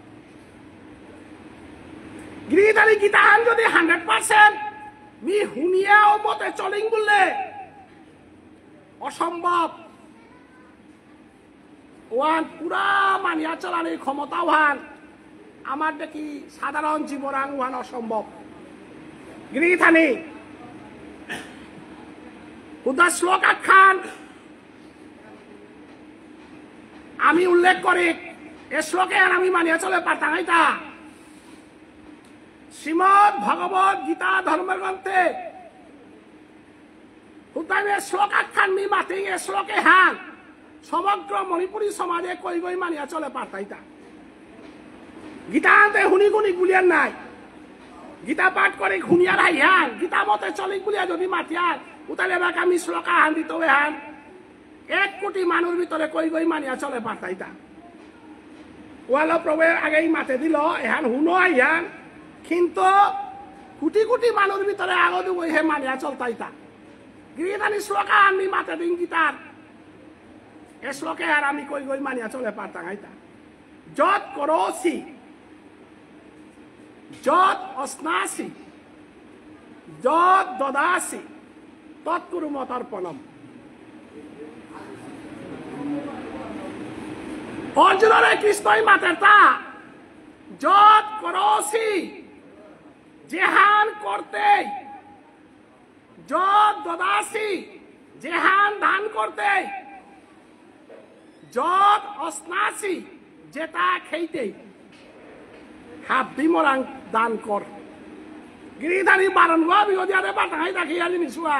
গিরিধারী গীতাহান যদি 100% মি হুনিয়া ও মতে চলিং বললে অসম্ভব ওয়ান পুরা মানিয়া চলার ক্ষমতাও হান আমার দেখি সাধারণ জীবনাং ওয়ান অসম্ভব গিরিথানি উদা শ্লোক আখ্যান আমি উল্লেখ করি এ শ্লোকে আর আমি মানিয়া চলে পারতাম এটা শ্রীমদ ভগবত গীতা ধর্মগ্রন্থে উদ্যানে শ্লোক আখ্যান মি মাতি এ শ্লোকে হান সমগ্র মণিপুরী সমাজে কই গই মানিয়া চলে পারতাইতা গীতাতে হুনি গুনি গুলিয়ার নাই গীতা পাঠ করে খুনিয়ার হাইহান গীতা মতে চলি গুলিয়া যদি মাতিয়ার উতালে বাক আমি শ্লোকা হান দিত হান 1 কোটি মানুষ ভিতরে কই গই মানিয়া চলে পারতাইতা ওয়ালো প্রভু আগেই মাতে দিল এহান হুনো আইহান কিন্তু কোটি কোটি মানুষ ভিতরে আগত বই হে মানিয়া চলতাইতা গীতানি শ্লোকা আমি মাতে দিন গীতার এ শ্লোকে আর আমি কই গই মানিয়া চলে পারতাম আইতা যত করোসি যত অস্নাসি যত দদাসি তৎকুরু মতর্পণম অর্জুনের কৃষ্ণই মাতের তা যত করোসি যেহান করতে যত দদাসি যেহান দান করতে যত অস্নাসি যেটা খেইতে হাত বিমরাং দান কর গিরিধারী বারণ বিহদিয়ারে বাটাই রাখি আলি নিশুয়া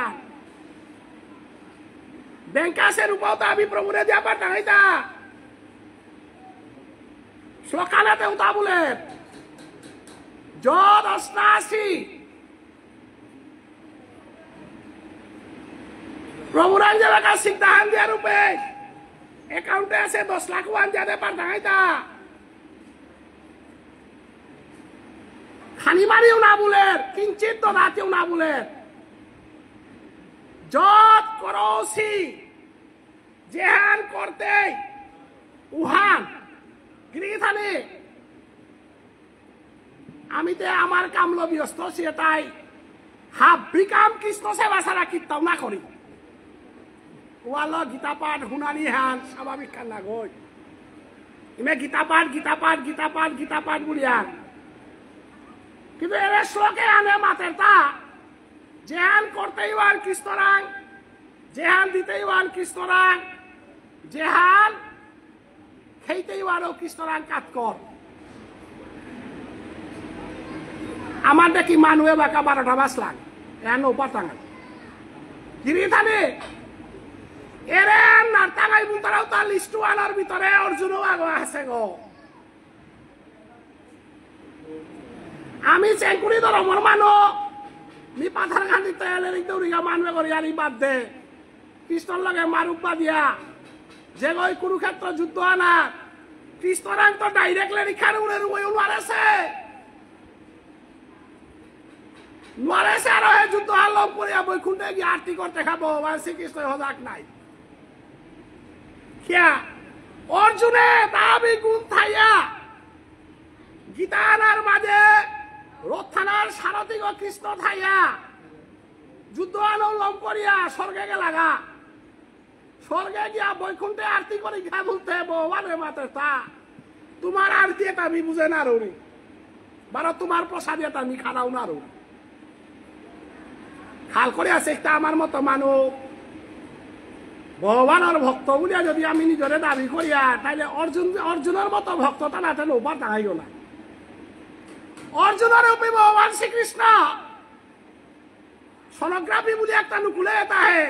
ব্যাংকাসের উপাও আমি প্রভুরে দিয়া বাটাই দা শ্লোকানাতে উতা বলে যত অস্নাসি প্রভুরাং যারা সিদ্ধান্ত দেওয়ার রূপে অ্যাকাউন্টে আছে 10 লাখ ওয়ান যাতে পাঠাই তা খানি মারিও না বলে কিঞ্চিত দদাতেও না বলে যত করোসি যেহান করতে উহান গৃহথানে আমি তে আমার কামল ব্যস্ত সেটাই হাফ বিকাম কৃষ্ণ সেবা ছাড়া কীর্তন না করি ওয়ালো গীতা পাঠ শুনানি হান স্বাভাবিক কান্না গই ইমে গীতা পাঠ গীতা পাঠ গীতা পাঠ গীতা পাঠ বুলিয়ান কিন্তু এর শ্লোকে আনে মাতের তা যেহান করতেই ওয়ান কৃষ্ণরাং যেহান দিতেই ওয়ান কৃষ্ণরাং যেহান খেইতেই ওয়ারও কৃষ্ণরাং কাজ কর আমার দেখি মানুয়ে বাঁকা 12টা বাসলাম এন উপাতাঙ্গ গিরি থানে এরে নারতাঙ্গাই বুতারাও তার লিস্টু আনার ভিতরে অর্জুনও আগে আছে গো আমি চেঙ্কুরি ধরমর মানো মি পাথার গান্ধি তেলের দৌড়িয়া মানবে করি আর বাদ দে কৃষ্ণর লগে মারুক বা দিয়া যে গই কুরুক্ষেত্র যুদ্ধ আনা কৃষ্ণরাং তো ডাইরেক্টলি রিখার উড়ে রুই মারেছে মারেছে আর হে যুদ্ধ আলম করিয়া বৈকুণ্ঠে গিয়ে আরতি করতে খাবো শ্রীকৃষ্ণ হজাক নাই কিয়া অর্জুনে দাবি গুণ থাইয়া গীতানার মাঝে রথানার সারথী কৃষ্ণ থাইয়া যুদ্ধ আনলম করিয়া স্বর্গে গেলাগা স্বর্গে গিয়া বৈকুণ্ঠে আরতি করি ঘা বলতে ভগবানের মাতে তা তোমার আরতি এটা আমি বুঝে না রৌরি বারো তোমার প্রসাদ এটা আমি খানাও না রৌরি খাল করে আছে একটা আমার মতো মানুষ ভগবানের ভক্ত বলিয়া যদি আমি নিজরে দাবি করিয়া তাইলে অর্জুনের মতো ভক্ত তা না তাহলে উপার দাঁড়াইও না অর্জুনের উপরে ভগবান শ্রীকৃষ্ণ সোনোগ্রাফি বলে একটা নুকুলে এটা হে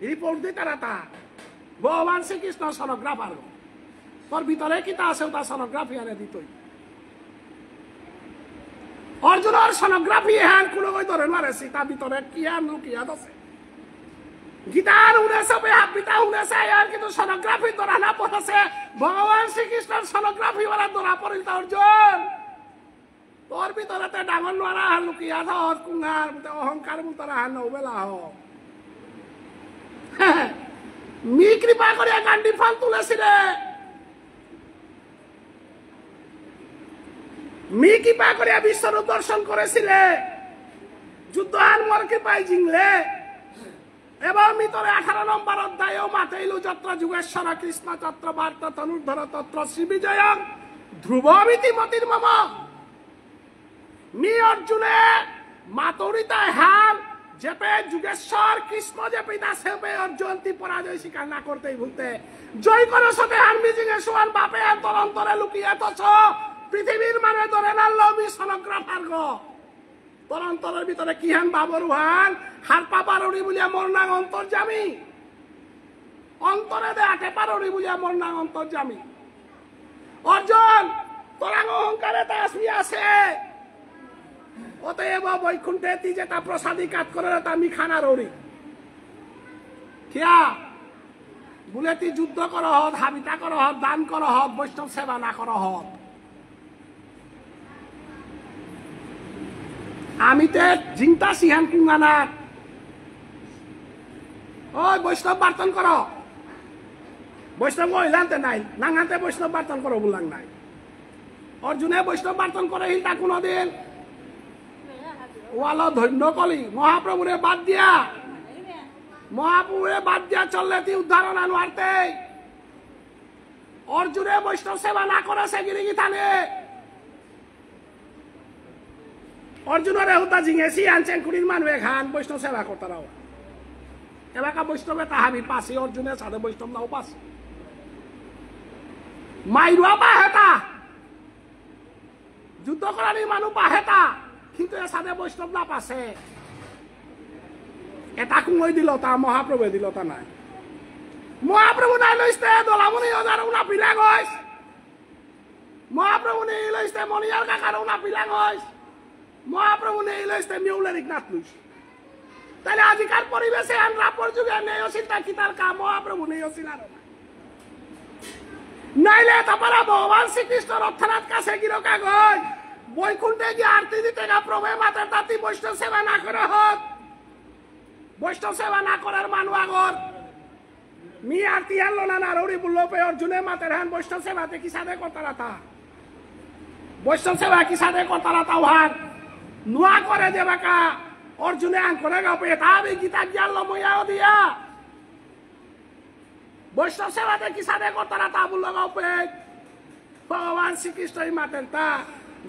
রিপোর্ট দিতে তা ভগবান শ্রীকৃষ্ণ সোনোগ্রাফার তোর ভিতরে কি তা আছে তা সোনোগ্রাফি আনে দিতই অর্জুনের সোনোগ্রাফি হ্যান কোনো কই ধরে মারেছি তার ভিতরে কি আর লুকিয়াত আছে গীতার উড়েছে বিতা উড়েছে আর কিন্তু সোনোগ্রাফি ধরা না পড়েছে ভগবান শ্রীকৃষ্ণের সোনোগ্রাফি ওরা ধরা পড়িল তা অর্জুন তোর ভিতরে ডাঙর নোয়ারা লুকিয়া থাক কুঙ্গার অহংকার মুতারা হান নবেলা হোক মি কৃপা করিয়া গান্ডি ফাল তুলেছিলে মি কৃপা করিয়া বিশ্বরূপ দর্শন করেছিলে যুদ্ধহান মোর কৃপায় জিংলে এবং মিতরে 18 নম্বর অধ্যায় মাতেইলু যত্র যুগেশ্বর কৃষ্ণ তত্র বার্ত তনুর্ধর তত্র শ্রী বিজয়ং ধ্রুবমিতি মতির মম মি অর্জুনে মাতরিতা হাম যেপে যুগেশ্বর কৃষ্ণ যে পিতা সেপে অর্জুনতি পরাজয় স্বীকার না করতেই ভুলতে জয় করো সতে হান মিজিঙে সোয়ান বাপে অন্তরে লুকিয়ে তছ পৃথিবীর মানে ধরে না লবি সনগ্রাফার গো তোর অন্তরের ভিতরে কি হান বাবর হান হার পাবার পারুরি বলিয়া মোর নাম অন্তর্যামী অন্তরে দে আটে পারুরি বলিয়া মোর নাম অন্তর্যামী অর্জুন তোরা অহংকারে তাসমি আছে অতএব বৈকুণ্ঠে তি যেটা প্রসাদী কাজ করে তা আমি খানা রৌরি কিয়া বলে তুই যুদ্ধ কর হত হাবিতা কর হত দান কর হত বৈষ্ণব সেবা না কর হত আমি তে জিংতা সিহান কুঙ্গানার ওই বৈষ্ণব বার্তন কর বৈষ্ণব মহিলাতে নাই নাঙাতে বৈষ্ণব বার্তন করো বললাম নাই অর্জুনে বৈষ্ণব বার্তন করে হিলতা কোনদিন ওয়াল ধন্য কলি মহাপ্রভুরে বাদ দিয়া চললে তুই উদ্ধারণ আনতে অর্জুনে বৈষ্ণব সেবা না করে সে গিরিগি থানে অর্জুনের হুতা জিঙেছি আনছেন কুড়ির মানুষ খান বৈষ্ণব সেবা করতারাও এলাকা বৈষ্ণবে তাহাবি পাশি অর্জুনের সাথে বৈষ্ণব নাও পাশি মাইরুয়া বাহেতা যুদ্ধ করার মানুষ বাহেতা কিন্তু এর সাথে বৈষ্ণব না পাশে এটা কুমই দিল তা মহাপ্রভু দিল তা নাই মহাপ্রভু নাই লইছে দলামনি হাজার উনা পিলা গইস মহাপ্রভু নেই লইছে মনিয়ার কাকার উনা পিলা গইস মহাপ্রভু নেই লইছে মিউলেরিক নাথ লইস তাহলে আজিকার পরিবেশে আমরা পরযুগে নেই অসিলতা কি তার কাম মহাপ্রভু নেই অসিল আর নাইলে তারপরে ভগবান শ্রীকৃষ্ণ রথনাথ কাছে গিরো কাগজ বৈকুণ্ঠে গিয়ে আরতি দিতে গা প্রভে মাতার তাতি বৈষ্ণব সেবা না করে হত বৈষ্ণব সেবা না করার মানু আগর মি আরতি আনলো না নারৌরি বললো পে অর্জুনে মাতের হান বৈষ্ণব সেবাতে কি সাথে করতারা তা বৈষ্ণব সেবা কি সাথে করতারা তা হান নুয়া করে যে বাকা অর্জুনে আন করে গাপে তাবি গীতা জ্ঞানলো মইয়াও দিয়া বৈষ্ণব সেবাতে কি সাথে করতারা তা বললো গাপে ভগবান শ্রীকৃষ্ণই মাতেন তা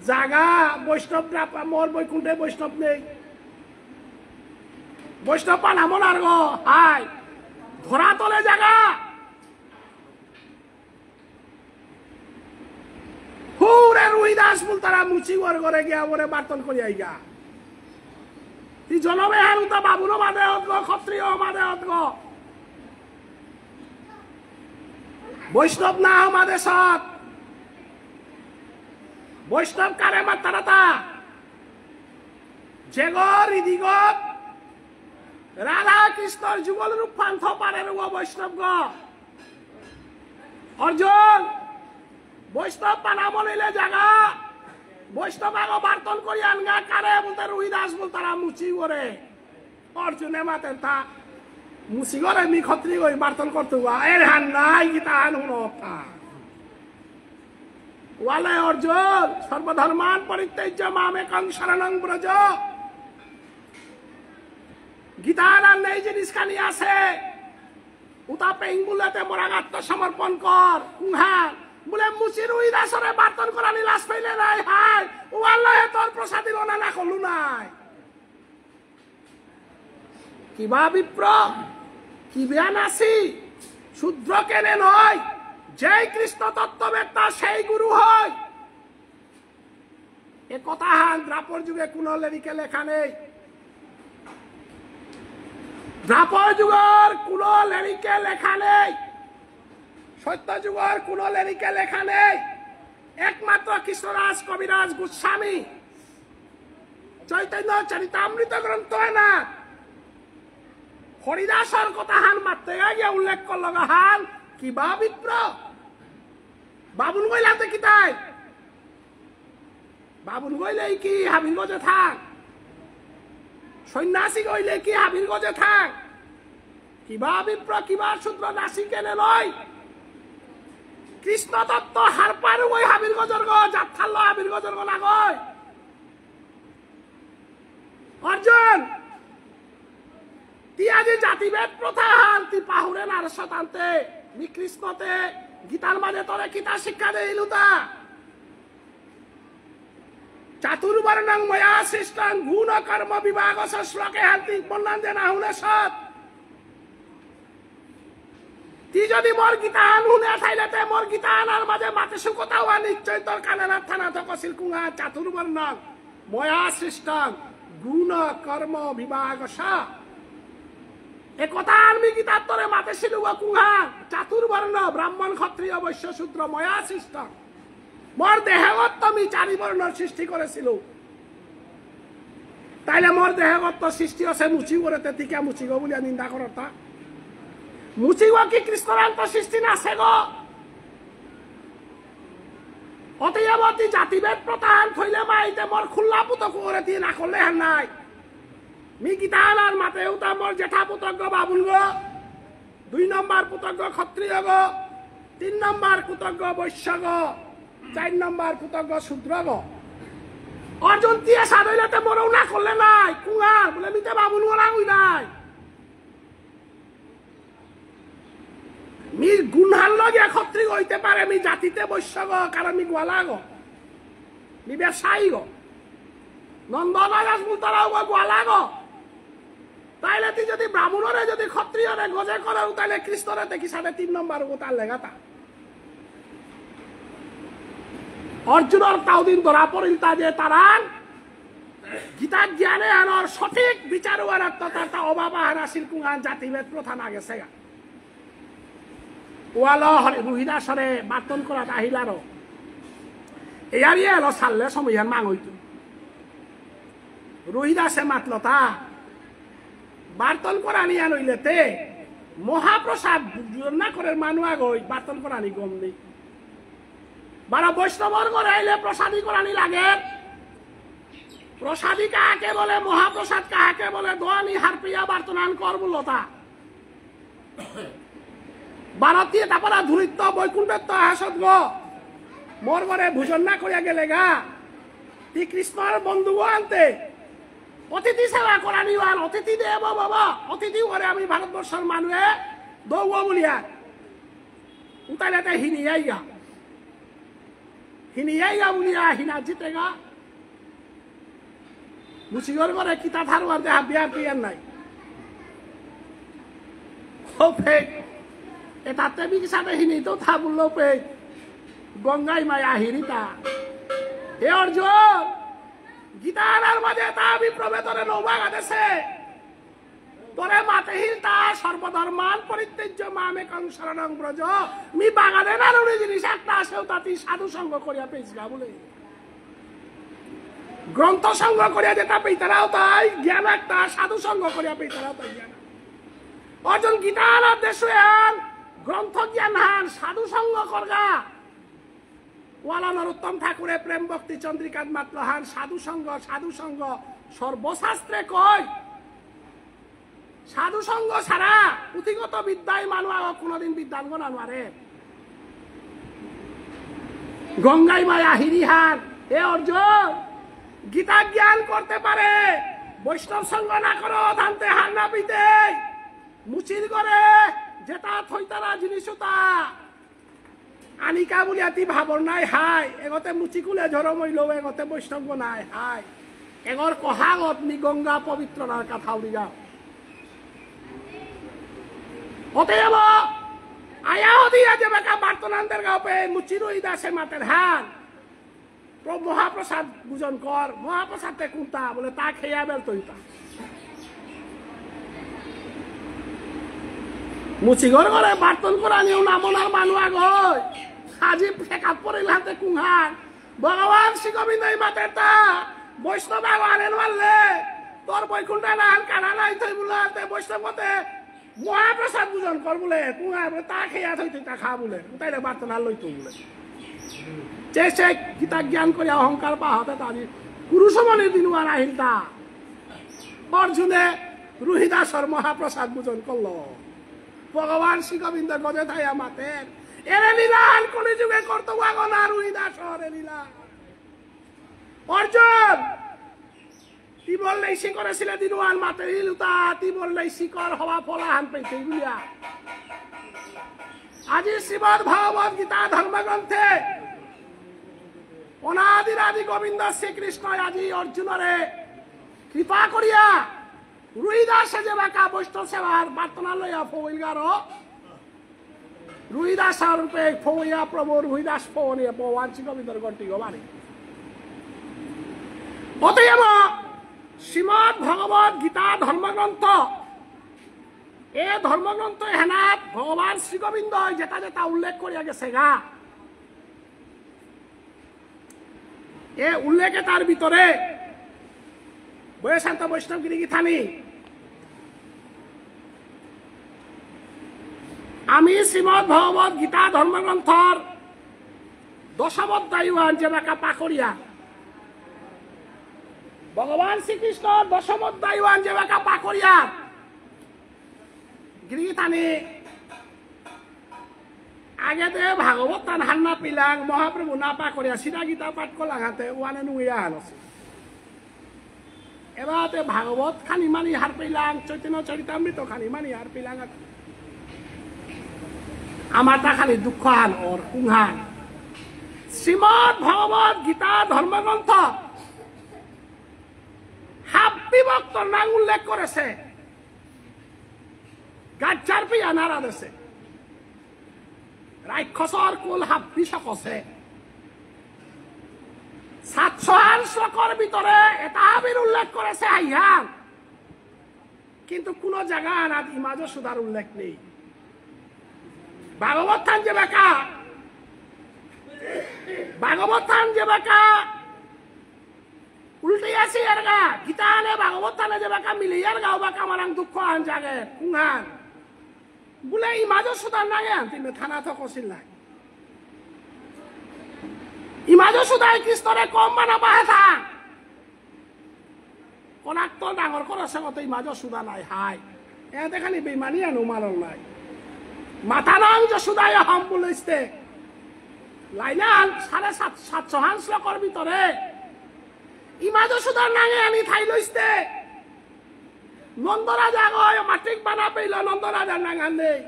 জাগা বৈষ্ণব মোর বৈকুণ্ঠে বৈষ্ণব নেই বৈষ্ণব পানামন আর গো হাই ধরা তলে জাগা হুরে রুই দাস বল তারা মুচি ওর ঘরে গিয়া ওরে বার্তন করি আইগা তি জনবে হার উতা বাবুনো মাদে হত গো ক্ষত্রিয় মাদে হত গো বৈষ্ণব না আমাদের সৎ বৈষ্ণব কারে মাত্রা তা জেগর ইদিগত রাধা কৃষ্ণর যুগল রূপ পান্থ পারে বৈষ্ণব গ অর্জুন বৈষ্ণব পানামো নিলে জাগা বৈষ্ণব আগ বার্তন করি আনগা কারে বলতে রুই দাস বল তারা মুচি করে অর্জুনে মাতেন তা মুচি করে মি ক্ষত্রি ওই বার্তন করতে এর হান নাই গীতা হান হুনতা ওয়ালে অর্জুন সর্বধর্মান পরিত্যাজ্য মামেকং শরণং ব্রজ গীতার আর নেই জিনিসখানি আছে উতা পেঙ্গুলাতে মোরাগ আত্মসমর্পণ কর কুহান বলে মুচির উই দাসরে বার্তন করানি লাশ পাইলে নাই হাই ও আল্লাহে তোর প্রসাদী রনা না করলু নাই কিবা বিপ্র কি বিয়ান আসি শুদ্র কেনে নয় যেই কৃষ্ণ তত্ত্ববেত্তা সেই গুরু হয় এ কথা হান দ্রাপর যুগে কোন লেরিকে লেখা নেই দ্রাপর যুগের কোন লেরিকে লেখা নেই সত্য যুগের কোন লেরিকে লেখা নেই একমাত্র কৃষ্ণরাজ কবিরাজ গোস্বামী চৈতন্য চরিতামৃত গ্রন্থ না হরিদাসর কথা হান মারতে গিয়ে উল্লেখ করল হান কিবা বিপ্র বাবুল গইলাতে কি তাই বাবুল গইলে কি হাবির গজে থাক সন্ন্যাসী গইলে কি হাবির গজে থাক কিবা বিপ্র কিবা শূদ্র নাসি কেনে নয় কৃষ্ণ তত্ত্ব হার পার ওই হাবির গজর গ যাত থাকল হাবির গজর গ না গয় অর্জুন তি আজি জাতিভেদ প্রথা হান তি পাহুরে নারসতান্তে মি কৃষ্ণতে গীতার মাঝে তোরে কিতা শিক্ষা দেইলু তা চাতুর্বর্ণং ময়া সৃষ্টং গুণ কর্ম বিভাগ শ্লোকে হান্তি বললাম যে না হুনে সৎ তি যদি মোর গীতা আন হুনে থাইলেতে মোর গীতা আনার মাঝে মাতে সুকতা হওয়া নিশ্চয় তোর কানানার থানা তো কছিল কুঙা চাতুর্বর্ণং ময়া সৃষ্টং গুণ কর্ম বিভাগ এ কথা আমি গীতার তরে মাতে শিলুব কুহা চাতুর্বর্ণ ব্রাহ্মণ ক্ষত্রিয় বৈশ্য শূদ্র ময়া সৃষ্ট মোর দেহগত আমি চারি বর্ণ সৃষ্টি করেছিল তাইলে মোর দেহগত সৃষ্টি আছে মুচিব রে তিকা মুচিব বলে নিন্দা করতা মুচিব কি কৃষ্ণান্ত সৃষ্টি না আছে গো অতএবতি জাতিভেদ প্রতান থইলে মাইতে মোর খুল্লা পুতক করে দিয়ে না করলে হার নাই মি গীতানার মাতে উতা মোর জেঠা পুতজ্ঞ বাবুল গো 2 নম্বর পুতজ্ঞ ক্ষত্রিয় গো 3 নম্বর পুতজ্ঞ বৈশ্য গো 4 নম্বর পুতজ্ঞ শূদ্র গো অর্জুন দিয়ে সাদইলাতে মোরও না করলে নাই কুয়ার বলে মিতে বাবুল গো লাগুই নাই মি গুণহার লগে ক্ষত্রিয় হইতে পারে মি জাতিতে বৈশ্য গো কারণ মি গোয়ালা গো মি ব্যবসায়ী গো নন্দনাগাস মুলতারাও গো গোয়ালা গো তাইলে তুই যদি ব্রাহ্মণরে যদি ক্ষত্রিয়রে গজে করে তাইলে কৃষ্ণরে দেখি 3.5 নম্বর গো তার লেগাতা অর্জুনের তাওদিন ধরা পড়িল তা যে তারান গীতা জ্ঞানে আনর সঠিক বিচার হওয়ার তার অভাব হারাসিল কুঙান জাতিভেদ প্রথা না গেছে গা ওয়াল রুহিদাসরে বার্তন করা আহিলারও এয়ারি এলো সারলে সময়ান মাং হইত রুহিদাসে মাতল তা বার্তন করা নিয়ে নইলেতে মহাপ্রসাদ না করে মানুয়া গই বার্তন করা নি গম নেই বারা বৈষ্ণবর করে আইলে প্রসাদী করানি লাগে প্রসাদী কাহাকে বলে মহাপ্রসাদ কাহাকে বলে দোয়ানি হারপিয়া বার্তনান কর বলতা ভারতীয় তারপরে ধুরিত্ব বৈকুণ্ঠত্ব হাসত গো মোর ঘরে ভোজন না করিয়া গেলে গা তি কৃষ্ণর বন্ধু আনতে অতিথি সেবা করানি অতিথি দেব বাবা অতিথি করে আমি ভারতবর্ষের মানুষে দৌব বলিয়া উতাইলে হিনিয়াইগা বলিয়া হিনা জিতেগা মুচিগর ঘরে কিতা থারুয়ার দেহা বিয়ার পিয়ার নাই এটাতে বিকিসাতে হিনি তো থা বললো পে গঙ্গাই মায়া হিরিতা হে অর্জুন গীতার মাঝে তা বিপ্রবেতরে নৌবাগা দেশে তোরে মাতে হিলতা সর্বধর্মান পরিত্যাজ্য মামে কং শরণং ব্রজ মি বাগানে না রুড়ি জিনিস একটা আসেও তাতি সাধু সঙ্গ করিয়া পেয়েছিলা বলে গ্রন্থ সঙ্গ করিয়া যেটা পেইতারাও তাই জ্ঞান একটা সাধু সঙ্গ করিয়া পেইতারাও তাই জ্ঞান অর্জুন গীতার দেশে গ্রন্থ জ্ঞান হান সাধু সঙ্গ করগা ওয়ালা নরোত্তম ঠাকুরে প্রেম ভক্তি চন্দ্রিকাত মাত্র হান সাধু সঙ্গ সর্বশাস্ত্রে কয় সাধু সঙ্গ ছাড়া পুঁথিগত বিদ্যায় মানুষ কোনদিন বিদ্যাঙ্গ না নারে গঙ্গাই মায়া হিরিহান হে অর্জুন গীতা জ্ঞান করতে পারে বৈষ্ণব সঙ্গ না করো ধানতে হার না পিতে মুচির করে যেটা থইতারা জিনিসটা আনিকা বলি আতি ভাবর নাই হাই এগতে মুচিকুলে ঝরম হইল এগতে বৈষ্ণব নাই হাই এগর কহাগত নি গঙ্গা পবিত্রনার কথা উড়িগা অতএব আয়া দিয়া যে বেকা বার্তনান্দের গাঁপে মুচির দাসে মাতের হান মহাপ্রসাদ পূজন কর মহাপ্রসাদে কোনটা বলে তা খেয়া বেল তৈতা মুচিগর ঘরে বার্তন করা নিও না মনার মানুষ আগয় আজি ফেকাত পড়িল হাতে কুহান ভগবান শ্রী গোবিন্দ মাতের তা বৈষ্ণব আনেন মারলে তোর বৈকুণ্ঠা নান কানা নাই থই বলে বৈষ্ণবতে মহাপ্রসাদ পূজন কর বলে কুহা বলে তা খেয়া থই তা খা বলে তাইলে বার্তন আর লইতো বলে চেষ্টা গীতা জ্ঞান করে অহংকার পাহাতে তারি কুরুসমণির দিন আর আহিল তা অর্জুনে রুহিদাসর মহাপ্রসাদ পূজন করলো ভগবান শ্রী গোবিন্দ গজে থাইয়া মাতের এরে লীলান কোনি যুগে করতো না রুহিদাসর লীলা অর্জুন তি বললেই শিকরেছিলে দিনওয়ান মাতের হিলুতা তি বললেই শিকর হওয়া ফলাহান পেতে গুলিয়া আজি শ্রীমদ ভগবত গীতা ধর্মগ্রন্থে অনাদির আদি গোবিন্দ শ্রীকৃষ্ণ আজি অর্জুনরে কৃপা করিয়া রুহিদাসে যে বাকা বৈষ্ণব সেবার বার্তনা লইয়া ফৌলগার রুহিদাস রূপে ফৌয়া প্রভু রুহিদাস ফৌনিয়া ভগবান শ্রী গোবিন্দর গন্টি গোবানি অতএব শ্রীমদ ভগবত গীতা ধর্মগ্রন্থ এ ধর্মগ্রন্থ হেনাত ভগবান শ্রী গোবিন্দ যেটা যেটা উল্লেখ করিয়া গেছে গা এ উল্লেখে তার ভিতরে বৈশান্ত বৈষ্ণব গিরি গীতানি আমি শ্রীমদ ভগবত গীতা ধর্মগ্রন্থর দশম অধ্যায় যে বাঁকা পাকড়িয়া ভগবান শ্রীকৃষ্ণ দশম অধ্যায় যে বাঁকা পাকড়িয়া গিরিগীতানি আগে দে ভাগবত তান হান্না পিলাং মহাপ্রভু না পাকড়িয়া সিধা গীতা পাঠ করলাম হাতে ওয়ানে নুইয়া আনছে এবারে ভাগবত খানি মানি হার পেলাম চৈতন্য চরিতামৃত খানি মানি হার পেলাম আমার তা খালি দুঃখ হান ওর কুংহান শ্রীমদ ভগবত গীতা ধর্মগ্রন্থ হাফ বিভক্ত নাম উল্লেখ করেছে গাজ্জার পিয়া নারা দেশে রাক্ষসর কুল হাফ বিষকছে 700 শ্লোকের ভিতরে এটা হাবির উল্লেখ করেছে হাইহান কিন্তু কোন জায়গা আনাদ ইমাজ সুদার উল্লেখ নেই ভাগবত থান যে বাঁকা ভাগবত থান যে বাঁকা উল্টে আসি আর গা গীতা আনে ভাগবত থানে যে বাঁকা মিলিয়ার গাও বাঁকা মারাং দুঃখ আন জাগে কুংহান বলে ইমাজ সুদার নাগে আনতিমে থানা তো কছিল নাই ইমাজ সুদাই কৃষ্ণরে কম বানাবা হেথা কোনাক তো ডাঙর করেছে কত ইমাজ সুদা নাই হাই এতে খালি বেমানি আনো মারল নাই মাথা নাং যে সুদাই হম বলেছে লাইলান 750 শ্লোকের ভিতরে ইমাজ সুদার নাঙে আনি ঠাই লইছে নন্দরাজা গয় মাটিক বানা পেল নন্দরাজার নাঙান নেই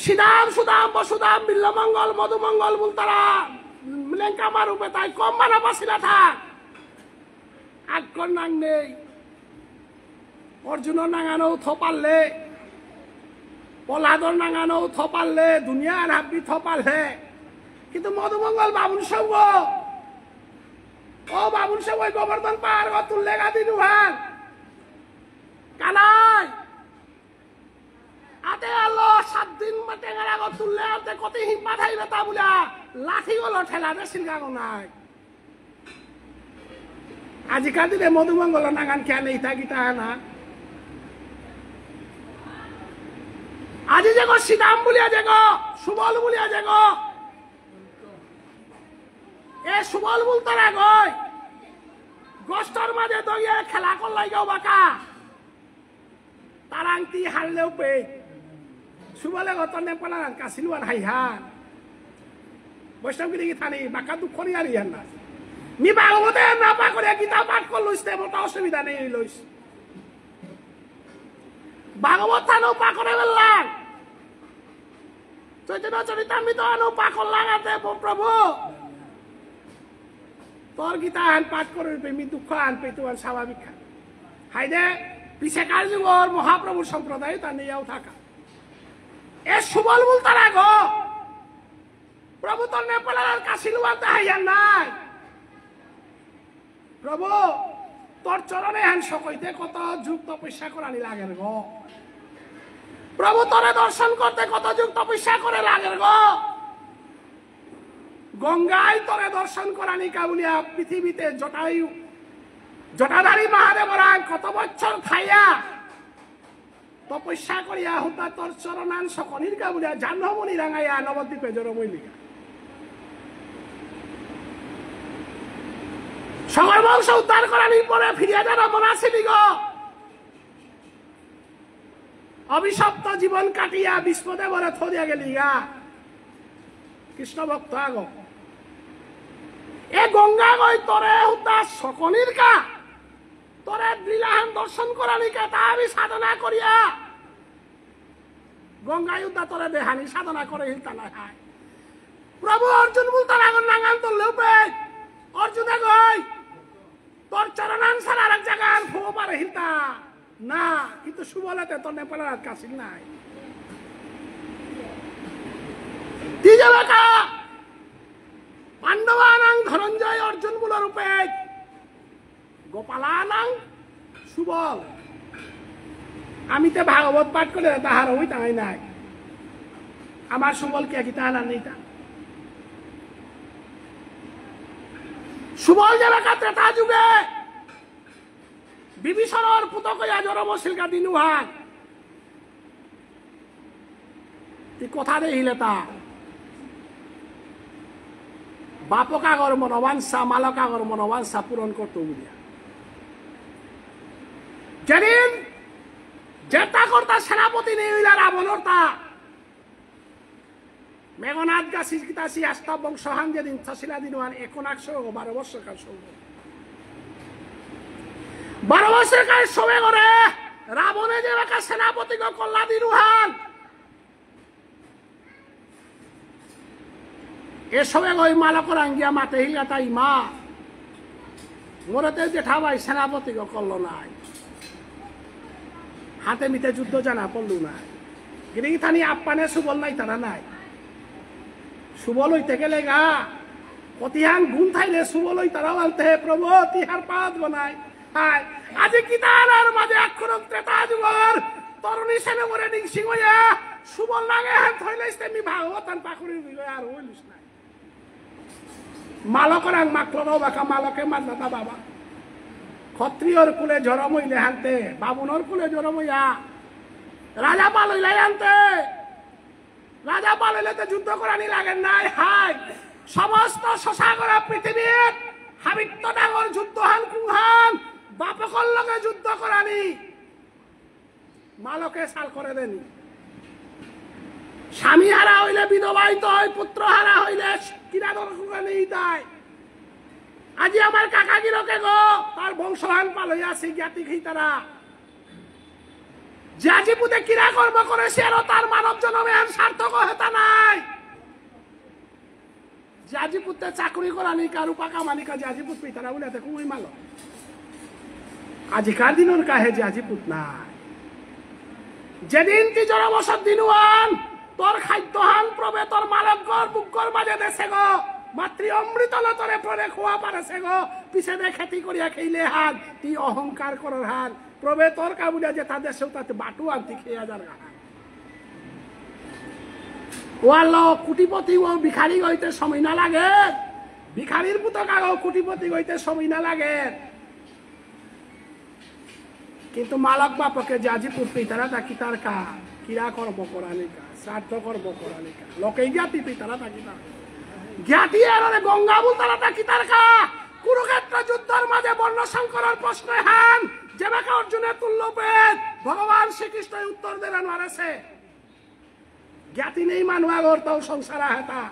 শ্রীরাম সুদাম বসুদাম বিল্লমঙ্গল মধুমঙ্গল বুলতারা মিলেঙ্কামার রূপে তাই কম বানা পাছিলা থাক আগ্রহ নাং নেই অর্জুনের নাঙানো থপারলে প্রহ্লাদর নাঙানো থপারলে দুনিয়ার হাবি থপারলে কিন্তু মধুমঙ্গল বাবুল সঙ্গ ও বাবুল সঙ্গ গোবর্ধন পাহাড় তুললে গাদি নুহান কানাই আতে আলো 7 দিন টেঙার আগত তুললে আতে কত হিম্মা থাইবে তা বুলা লাঠি গলো ঠেলা দে সিলগাগো নাই আজিকাল দিনে মধুমঙ্গল নাগান কেন ইতা গীতা না আজি যে গো সীতাম বলিয়া যে গো সুবল বলিয়া যে গো এ সুবল বলতারা গয় গোষ্ঠর মাঝে দইয়ে খেলা করলাই গাও বাঁকা তারাংতি হারলেও পে সুবলে গত নেপালান কাছিলুয়ান হাইহান বৈষ্ণবগিরি থানি বাঁকা দুঃখ নিয়ে আর ইহান না মি ভাগবতে না পা করে গীতা পাঠ করলইছে মোটা অসুবিধা নেই লইস ভাগবত থানো পা করে বললাম চৈতন্য চরিতামৃত আনো পা করলাম আতে প্রভু তোর গীতা আন পাঠ করে মি দুঃখ আন পে তোমার স্বাভাবিক হাইদে পিছেকার যুগর মহাপ্রভুর সম্প্রদায় তা নিয়েও থাকা এ সুবল বলতারা গো প্রভু তোর নেপালার কাছিলুয়ান হাইয়ার নাই প্রভু তোর চরণে হেন সকইতে কত যুগ তপস্যা করানি লাগের গো প্রভু তোরে দর্শন করতে কত যুগ তপস্যা করে লাগের গো গঙ্গায় তোরে দর্শন করানি কাবুলিয়া পৃথিবীতে জটাধারী মহাদেবরা কত বছর খাইয়া তপস্যা করিয়া হুতা তোর চরণান সকনির কাবুলিয়া জাহ্নমণি রাঙাইয়া নবদ্বীপে জড়মৈলিকা সকল বংশ উদ্ধার করানির পরে ফিরিয়া যারা মনাসিলি গো অভিশপ্ত জীবন কাটিয়া বিষ্ণুদেবরে থরিয়া গেলি গা কৃষ্ণ ভক্ত আগ এ গঙ্গা গই তোরে হুতা সকনির কা তোরে লীলাহান দর্শন করানিকে তা আমি সাধনা করিয়া গঙ্গায় উদ্দা তোরে দেহানি সাধনা করে হিলতা না খায় প্রভু অর্জুন বলতার আগর নাঙান তোর লেউপে অর্জুনে গই তোর চরণান ছাড়া আর এক জায়গায় খুব পারে হিলতা না কিন্তু সুবলাতে তোর নেপালের কাছিল নাই তিজবাকা পাণ্ডবানাং ধনঞ্জয় অর্জুন বল রূপে গোপালানাং সুবল আমি তো ভাগবত পাঠ করে তাহার ওই তাই নাই আমার সুবল কে কি তাহার নেই তা সুবল যারা ত্রেতা যুগে বিভীষণর পুতক জরমশিলকা দিনুহান কথা দেখিলে তা বাপকাগর মনোবাঞ্ছা মালকাগর মনোবাঞ্ছা পূরণ করতো বুঝিয়া যেদিন যেটা কর্তা সেনাপতি নেই হইলা রাবণর তা মেঘনাথ গাছি গীতাসি আস্তা বংশহান যেদিন ছাসিলা দিনহান 12 বছরকার সঙ্গে 12 বছরকার সময় করে রাবণে যে এলাকা সেনাপতি কল্লা দিনুহান এ সময় ওই মালকর আঙ্গিয়া মাতে হিলা তাই মা মোরতে জেঠা ভাই সেনাপতি করল নাই হাতে মিতে যুদ্ধ জানা পড়লু নাই কিন্তু থানি আপ্পানে সুবল নাই তারা নাই সুবল হইতে গেলে গা অতিহান গুণ থাইলে সুবল হই তারাও আনতে প্রভু তিহার পাত বনাই হাই আজি কিতার মাঝে অক্ষরক ত্রেতা যুগর তরুণী সেনে মরে নিংসিং হইয়া সুবল লাগে হাত হইলেস তেমনি ভাগবতান পাকুড়ি হইলে আর হইলিস নাই মালকরাং মাকলরাও বাকা মালকে মান্নাতা বাবা ক্ষত্রিয়র কুলে জরম হইলে হানতে বাবুনর কুলে জরম হইয়া রাজা পাল হইলে আনতে রাজা পাল হইলে তো যুদ্ধ করানি লাগেন নাই হাই সমস্ত শশাগরা পৃথিবীর হাবিত্য ডাঙর যুদ্ধ হান কুহান বাপকর লগে যুদ্ধ করানি মালকে সাল করে দেনি স্বামী হারা হইলে বিধবাইত হয় পুত্র হারা হইলে কিরা দরকার নেই তাই আজি আমার কাকা গিরকে গো তার বংশহান পাল হইয়াছে জ্ঞাতি খেই তারা জাজিপুতে কিরা কর্ম করে সে আর তার মানব জন্মে আর সার্থক হেতা নাই জাজিপুতে চাকরি করা নেই কারু পাকা মানিকা জাজিপুত পেয়ে তারা বলে দেখো ওই মাল আজিকার দিনের কাহে জাজিপুত নাই যেদিন তুই জনবসত দিনুয়ান তোর খাদ্যহান প্রবে তোর মালকগর বুকগর মাঝে দেশে গো মাতৃ অমৃত লতরে পরে খোয়া পারেছে গো পিছে দে খেতি করিয়া খেইলে হান তুই অহংকার করার হান প্রবে তোর কাবুলিয়া যে তাদের সেও তাতে বাটু আনতি খেয়ে যার হান ওয়াল কুটিপতি ও ভিখারি হইতে সময় না লাগে ভিখারির পুতকা গো কুটিপতি হইতে সময় না লাগে কিন্তু মালক বাপকে জাজিপুর পিতারা তাকি তার কা কিরা কর্ম করানিকা শ্রাদ্ধ কর্ম করানিকা লোকে জ্ঞাতি পিতারা তাকি তার জ্ঞাতি আর গঙ্গা বল তারা তাকি তার কা কুরুক্ষেত্র যুদ্ধের মাঝে বর্ণ সংকরের প্রশ্ন হান যেবাকে অর্জুনের তুল্য পেদ ভগবান শ্রীকৃষ্ণ উত্তর দেন মারেছে জ্ঞাতি নেই মানুয়া গড়তাও সংসারা হেতা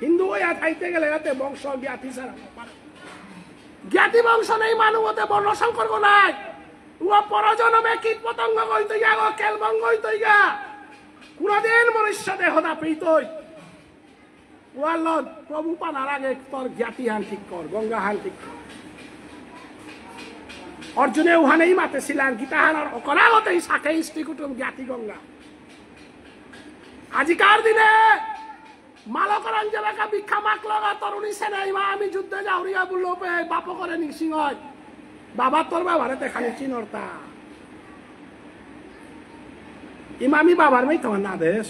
হিন্দু হইয়া থাইতে গেলে এতে বংশ জ্ঞাতি ছাড়া জ্ঞাতি বংশ নেই মানুষতে বর্ণ সংকর্গ নাই ও পরজনমে কীট পতঙ্গ গইতে গা ও কেলবঙ্গ হইতে গা কোনদিন মনুষ্য দেহ না পেইতই ওয়াল প্রভু পানার আগে তোর জ্ঞাতি হান ঠিক কর গঙ্গা হান ঠিক কর অর্জুনে উহানেই মাতেছিলেন গীতা হানার অকরাগতেই শাখে ইষ্টি কুটুম জ্ঞাতি গঙ্গা আজিকার দিনে মালকরান যেবাকা ভিক্ষা মাক লগা তরুণী সেনাই মা আমি যুদ্ধে যাওরিয়া বললো বাপ করে নিসিং হয় বাবা তোর বাবারে দেখানি চিনরতা ইমামি বাবার মেয়ে তোমার না দেশ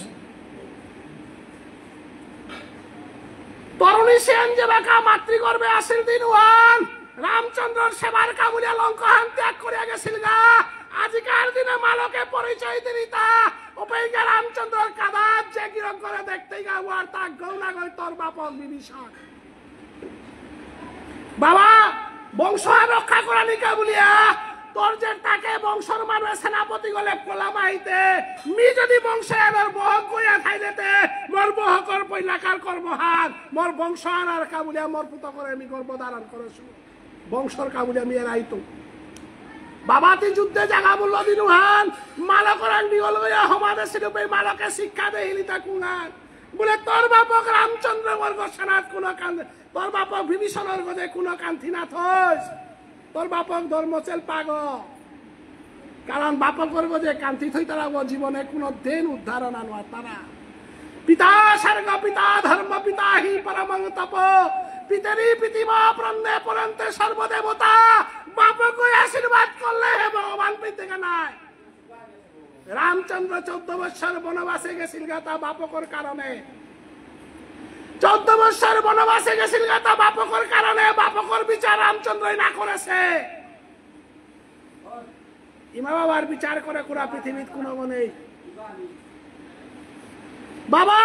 তরুণী সেন যেবাকা মাতৃগর্ভে আসিল দিন ওয়ান রামচন্দ্রর সেবার কাবুলিয়া লঙ্কাহান ত্যাগ করিয়া গেছিল গা আজিকার দিনে মালকে পরিচয় দিলি তা ওপেঙ্গা রামচন্দ্রর কাদাত যে কিরম করে দেখতেই গা ওয়ার তা গৌনা গই তোর বাপক বিভীষণ বাবা বংশ রক্ষা করা নিকা বলিয়া তোর যে তাকে বংশর মানুষ সেনাপতি গলে কোলা মাইতে মি যদি বংশে আনার বহক কইয়া খাইলেতে মোর বহকর পৈলাকার কর্মহার মোর বংশ আনার কাবুলিয়া মোর পুত করে আমি গর্ব ধারণ করেছো বংশর কাবুলিয়া আমি এর আইতো বাবা তুই যুদ্ধে জাগা বলল দিনুহান মালকরান দিগল গইয়া সমাজে সিরুপে মালকে শিক্ষা দেহিলি তা কুঙান বলে তোর বাপক রামচন্দ্র বর্গ সেনাত কোন কান তোর বাপক বিভীষণের গজে কোন কান্থি না থস তোর বাপক ধর্মচেল পাগ কারণ বাপক বর্গ যে কান্থি থই তারা জীবনে কোন দিন উদ্ধারণ আনোয়া তারা পিতা স্বর্গ পিতা ধর্ম পিতা হি পরমং তপ পিতরি পিতিমা প্রন্দে পরন্তে সর্বদেবতা বাপকে আশীর্বাদ করলে হে ভগবান পেতে নাই রামচন্দ্র 14 বৎসর বনবাসে গেছিল তা বাপকর কারণে, 14 বৎসর বনবাসে গেছিল তা বাপকর কারণে, বাপকর বিচার রামচন্দ্রই না করেছে। ইমা বাবার বিচার করে পুরা পৃথিবীর কোনো নেই। বাবা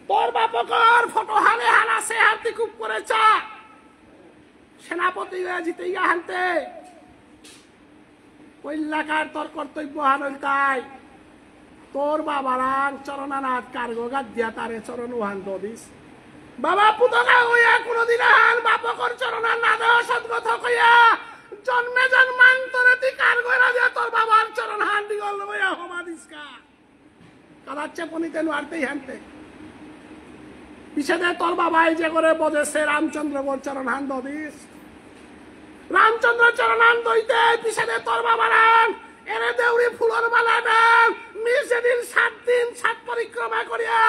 তোর বাপকর ফটো হালে হানাছে, হাতি খুব করেছা সেনাপতি জিতে ইয়া হানতে কইলাকার তোর কর্তব্য হানল তাই তোর বাবারাং চরণানাথ কার্গো গাদ দিয়া তারে চরণ ওহান দিস। বাবা পুতকা হইয়া কোনদিন হান বাপকর চরণার না দেওয়া সৎগত কইয়া জন্মে জন্মান্তরে তুই কার্গো না দিয়া তোর বাবার চরণ হান দিগল হইয়া হবা দিসকা কালাচ্ছে পনিতে নোয়ারতেই হানতে পিছনে তোর বাবাই যে করে বজেছে রামচন্দ্র বল চরণ হান দিস। রামচন্দ্র চরণান দইতে পিছনে তোর বাবারান এনে দেউরি ফুলর মালা ডাল মি সেদিন 7 দিন 7 পরিক্রমা করিয়া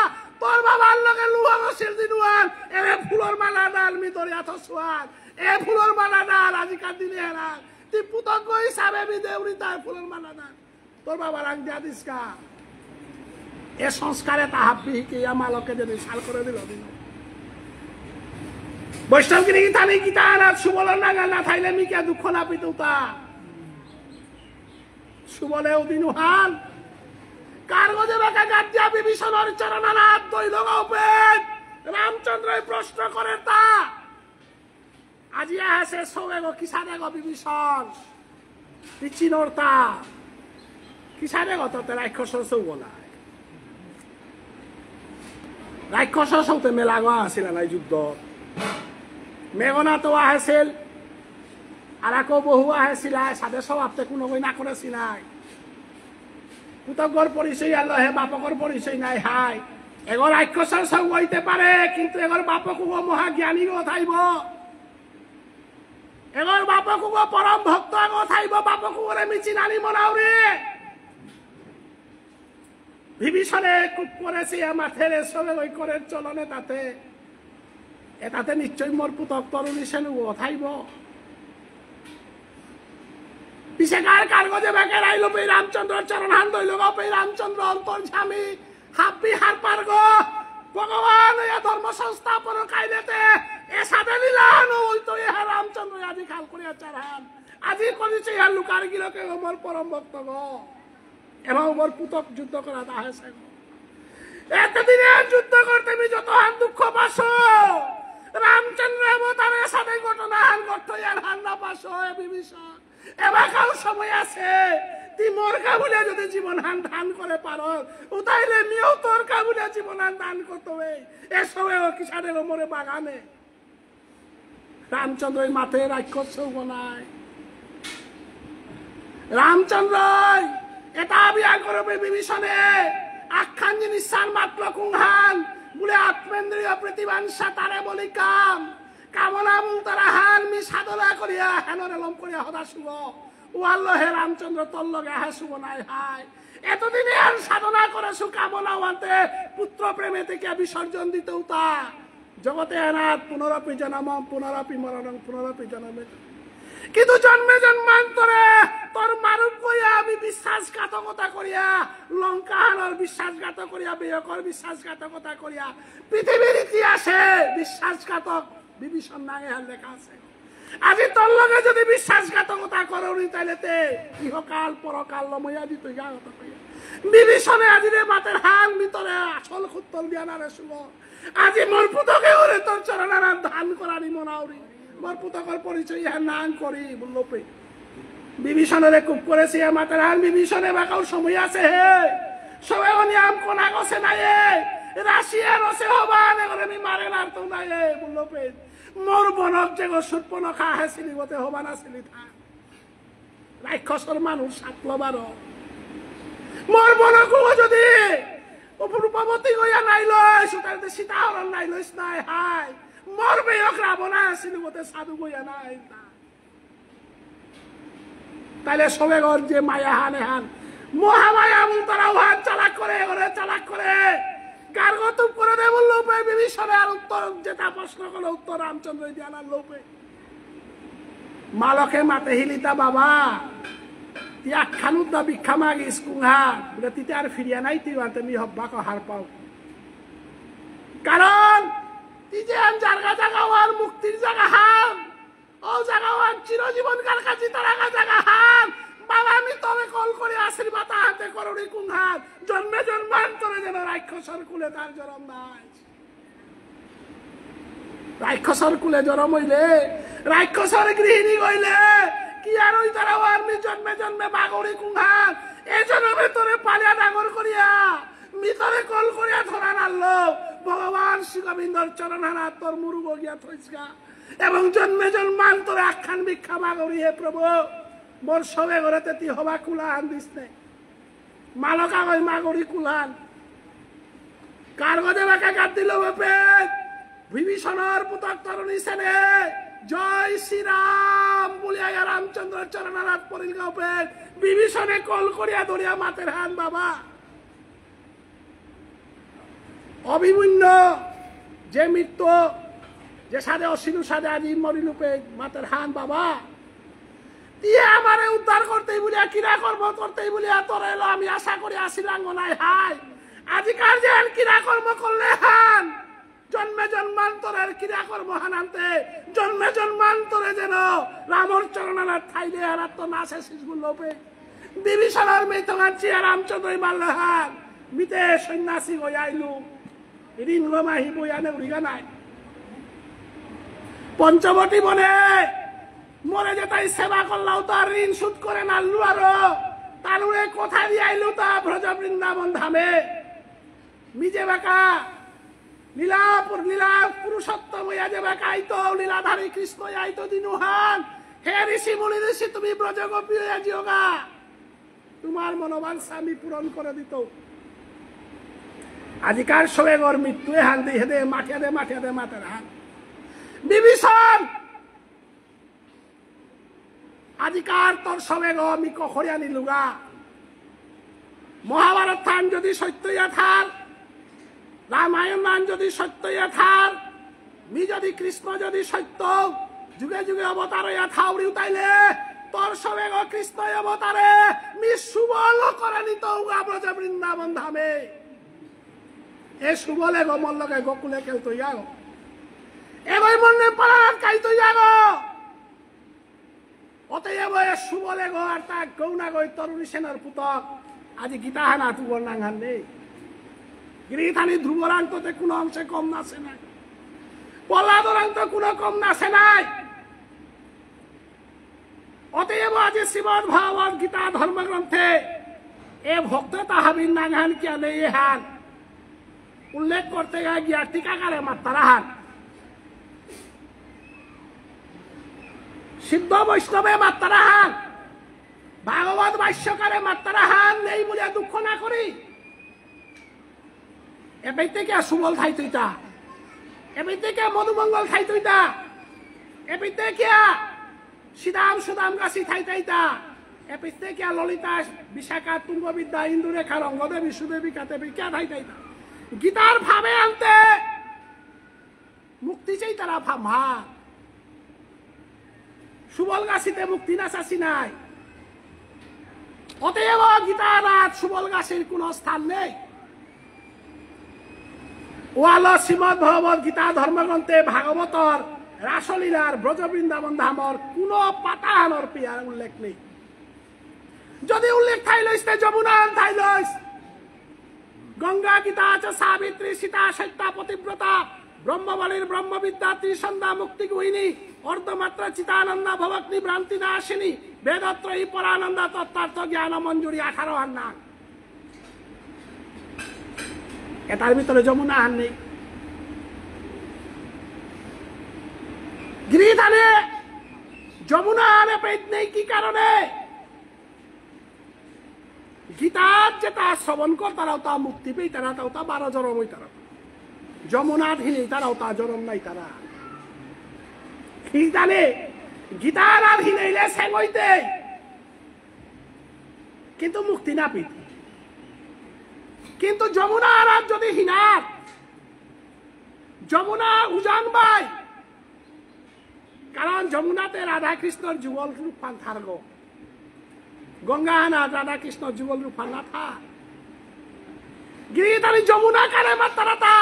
তোর বাবার লগে লুহার সিলদি নুয়ান এনে ফুলর মালা ডাল মি দরিয়া তো সুয়ান এ ফুলর মালা ডাল আজিকার দিনে হেরা তুই পুতজ্ঞ হিসাবে মি দেউরি তার ফুলর মালা ডাল তোর বাবারান দিয়া দিসকা। এ সংস্কারে তাহাবি কি আমালকে যদি সাল করে দিল দিন বৈষ্ণবগিরি গীতা নেই গীতা না সুবল না থাইলে মিকে দুঃখ না পিতুতা সুবলেও দিনু হান কার্গজে বাকা গাজ্জা বিভীষণের চরণানাথ দৈলগ উপেন রামচন্দ্রই প্রশ্ন করে তা আজি আসে সৌগো কিসারে গো বিভীষণ পিচিনোর তা কিসারে গো তোতে রাক্ষস সৌগলা রাক্ষস সৌতে মেলা গো আসিল নাই যুদ্ধ মেঘনা তো আহিছিল আর আকৌ বহু আহিছিল সাধে স্বভাৱতে কোনো না করেছিল পুতকর পরিচয় আলো হে বাপকর পরিচয় নাই হাই এগর রাক্ষসের সঙ্গ হইতে পারে কিন্তু এগর বাপক মহাজ্ঞানী গো থাইব এগর বাপক পরম ভক্ত গো থাইব বাপক মিচি নানি মনাওরে বিভীষণে খুব করেছি আমার থেরে সবে ওই করে চলনে তাতে এটাতে নিশ্চয় মোর পুতক তরুণী সেনু থাইব পিছে গার কার্গজে বেকে রাইল পে রামচন্দ্র চরণ হান দইল গো পে রামচন্দ্র অন্তর স্বামী হাপি হার পার্গ ভগবান এ ধর্ম সংস্থাপন কাইলেতে এ সাথে লীলান উল্টো এ রামচন্দ্র আজি খাল করিয়া চারহান আজি করিছে ইহার লুকার গিলকে মোর পরম ভক্ত গো এবং মোর পুতক যুদ্ধ করা তাহেছে গো এতদিনে যুদ্ধ করতে আমি যত হান দুঃখ পাসো রামচন্দ্র অবতারের সাথে ঘটনা হান ঘটতো ইয়ার হান না পাসো এ বিভীষণ এবার কাউ সময় আছে তুই মোর কাবুলে যদি জীবন হান ধান করে পারো উতাইলে নিয়েও তোর কাবুলে জীবন হান দান করতে হবে এসবে ও কিসারে মোরে বাগানে রামচন্দ্র মাঠে রাক্ষস নাই রামচন্দ্র এটা বিয়া করবে বিভীষণে আখ্যান জিনিস সান মাত্র কুংহান বলে আত্মেন্দ্রীয় প্রতিবাংশা তারে বলি কাম কামনা মূল তারা হান মি সাধনা করিয়া হেনরে লম করিয়া হদা শুভ ওয়াল্লো হে রামচন্দ্র তোর লগে হা শুভ নাই হাই এতদিনে আর সাধনা করেছু কামনা ওয়ান্তে পুত্র প্রেমে থেকে বিসর্জন দিতে উতা জগতে এনাথ পুনরপি জন্ম পুনরপি মরণ পুনরপি জন্মে কিন্তু জন্মে জন্মান্তরে তোর মারুক কইয়া আমি বিশ্বাসঘাতকতা করিয়া লঙ্কাহানোর বিশ্বাসঘাতক করিয়া বিয়কর বিশ্বাসঘাতকতা করিয়া পৃথিবীর ইতিহাসে বিশ্বাসঘাতক বিভীষণ নাগে হাল লেখা আছে আজি তোর লগে যদি বিশ্বাসঘাতকতা করনি তাইলেতে ইহকাল পরকাল লমইয়া দিত যাওয়া কইয়া বিভীষণে আজি রে মাতের হাল ভিতরে আসল খুত্তল দিয়া না রে শুভ আজি মোর পুতকে ওরে তোর চরণার ধান করানি মনাউরি মোর পুতকর পরিচয় ইহা নাং করি বললো পে বিভীষণের খুব করেছি মাতের হাল বিভীষণে বাকাও সময় আছে হে সবে নিয়াম কোনা গছে নাই রাশিয়া রসে হবান এগরে আমি মারে না তো নাই বললো পে মোর বনক যে গো সুর্পনখা হেছিলি গতে হবা নাছিলি থা রাক্ষসর মানুষ সাতলবার মোর বনক যদি রূপবতী গইয়া নাই লয় সুতাইতে সীতাহরণ নাই লইস নাই হাই মোর বেয়ক রাবণা আসিলি গতে সাধু গইয়া নাই তাইলে সবে ঘর যে মায়া হানে হান মহামায়া মু তারা হাত চালাক করে ওরে চালাক করে গার্গতুপ করে দে বললো বিভীষণে আর উত্তর যেটা প্রশ্ন করলো উত্তর রামচন্দ্র দিয়ানার লোপে মালকে মাতে হিলিতা বাবা তিয়া খানুত দা ভিক্ষা মাগি স্কুংহা বলে তিতে আর ফিরিয়া নাই তুই আনতে মি হব্বা কো হার পাও কারণ তুই যে জায়গা জায়গা আর মুক্তির জায়গা হাম ও জায়গা আর চিরজীবনকার কাছে তার জায়গা হাম বাবা আমি তবে কল করে আশীর্বাদ হাতে করুনি কুংহাত জন্মে জন্মান্তরে যেন রাক্ষসর কুলে তার জরম নাই রাক্ষসর কুলে জরম হইলে রাক্ষসর গৃহিণী হইলে কি আর ওই তারা আমি জন্মে জন্মে বাগড়ি কুংহাত এই জন্মে তোরে পালিয়া ডাঙর করিয়া মিতরে কল করিয়া ধরা নাড়লো ভগবান শ্রী গোবিন্দর চরণ হারা তোর মুরুগ গিয়া থইসগা এবং জন্মে জন্মান্তরে আখ্যান ভিক্ষা বাগড়ি হে প্রভু মোর সবে ঘরেতে তুই হবা কুলাহান দিস নে মালকা ওই মাগড়ি কুলাহান কার গদে বাঁকা কাট দিল বাপে বিভীষণর পুতক তরুণী সেনে জয় শ্রীরাম বলিয়া রামচন্দ্র চরণারাত পরিল গাপে বিভীষণে কল করিয়া ধরিয়া মাতের হান বাবা অভিমন্য যে মৃত্যু যে সাদে অশিলু সাদে আজি মরিলুপে মাতের হান বাবা দিয়ে আমারে উদ্ধার করতেই বলিয়া কিরা কর্ম করতেই বলিয়া তোরে এলো আমি আশা করি আসিলাম নাই হাই আজিকার যে কিরা কর্ম করলে হান জন্মে জন্মান্তরের ক্রিয়া কর্ম হানান্তে জন্মে জন্মান্তরে যেন রামর চরণার ঠাইলে আর তো না শেষ লোপে বিভীষণের মেয়ে চিয়া রামচন্দ্রই মারলে হান মিতে সন্ন্যাসী হয়ে আইলু ঋণ গমাহি বইয়ানে উড়িগা নাই পঞ্চবটী বনে মরে যে তাই সেবা করলাও তার ঋণ শোধ করে নাড়লু আরো তারুড়ে কোথা দিয়ে আইলু তা ব্রজ বৃন্দাবন ধামে মিজে বাঁকা লীলাপুর লীলা পুরুষোত্তম হইয়া যে বাঁকা আইতো লীলাধারী কৃষ্ণ আইতো দিনুহান হে ঋষি মুনি ঋষি তুমি ব্রজ গোপী হইয়া জিওগা তোমার মনোবাঞ্ছা আমি পূরণ করে দিত আজিকার সবে গর মৃত্যু হাল দিয়ে দে মাঠিয়া দে মাথার হাল বিভীষণ আজিকার তোর সবে গো আমি কখরিয়া নিলুগা মহাভারত থান যদি সত্য ইয়া থার রামায়ণ মান যদি সত্য ইয়া থার মি যদি কৃষ্ণ যদি সত্য যুগে যুগে অবতার হইয়া থাউরি উতাইলে তোর সবে গো কৃষ্ণ অবতারে মি সুবল করে নিত ব্রজ বৃন্দাবন ধামে এ সুবলে গো মল্লকে গোকুলে কেউ তো ইয়া গো এগোই মনে পাড়ার কাই তো ইয়া গো অতএব সুবলে গো আর তা গৌনা গই তরুণী সেনার পুতক আজি গীতা হানা তুবর নাঙ্গান নেই গিরিথানি ধ্রুবরাং তোতে কোনো অংশে কম নাচে নাই পল্লাদরাং তো কোনো কম নাচে নাই অতএব আজি শ্রীমদ ভাগবত গীতা ধর্মগ্রন্থে এ ভক্ত তাহাবিন নাঙ্গান কিয়া নেই হান উল্লেখ করতে গিয়া টিকাকারে মাত্তারা হান সিদ্ধ বৈষ্ণবে মাত্তারা হান ভাগবত ভাষ্যকারে মাত্তারা হান নেই বলিয়া দুঃখ না করি এবার থেকে সুবল খাই তুইতা এবার থেকে মধুমঙ্গল খাই তুইতা এবার থেকে শ্রীরাম সুদাম গাছি খাই তাইতা এবার থেকে ললিতা বিশাখা তুঙ্গবিদ্যা ইন্দুরেখা রঙ্গদেবী সুদেবী কাতেবী কে খাই তাইতা গীতার ভাবে আনতে মুক্তি চাই তারা ভামা সুবল গাছিতে মুক্তি না চাষি নাই অতএব গীতার রাত সুবল গাছের কোন স্থান নেই ওয়াল শ্রীমদ ভগবত গীতা ধর্মগ্রন্থে ভাগবতর রাসলীলার ব্রজ বৃন্দাবন ধামর কোন পাতাহানর পিয়ার উল্লেখ নেই যদি উল্লেখ থাই লইস যমুনান থাই লইস গঙ্গা গীতা আছে সাবিত্রী সীতা সত্যা পতিব্রতা ব্রহ্মবলীর ব্রহ্মবিদ্যা ত্রিসন্ধ্যা মুক্তি গৃহিণী অর্ধমাত্রা চিতানন্দা ভবগ্নি ভ্রান্তি নাশিনী বেদত্রয়ী পরানন্দা তত্ত্বার্থ জ্ঞান মঞ্জুরি 18 হান নাম এটার ভিতরে যমুনা হান নেই গিরিধানে যমুনা হানে পেট নেই কি কারণে গীতার যেটা শ্রবণ কর তারাও তা মুক্তি পেয়ে তারা তাও তা 12 জনম হই তারা যমুনাধীনে তারাও তা জনম নাই তারা কি জানে গীতার আধীন হইলে সেং হইতে কিন্তু মুক্তি না পেতে কিন্তু যমুনার আর যদি হিনার যমুনা উজান বাই কারণ যমুনাতে রাধা কৃষ্ণর যুগল রূপ পান্থার গো গঙ্গা নাথ রাধা কৃষ্ণ যুগল রূপা নাথা গিরিধারী যমুনা কারে মাতারাতা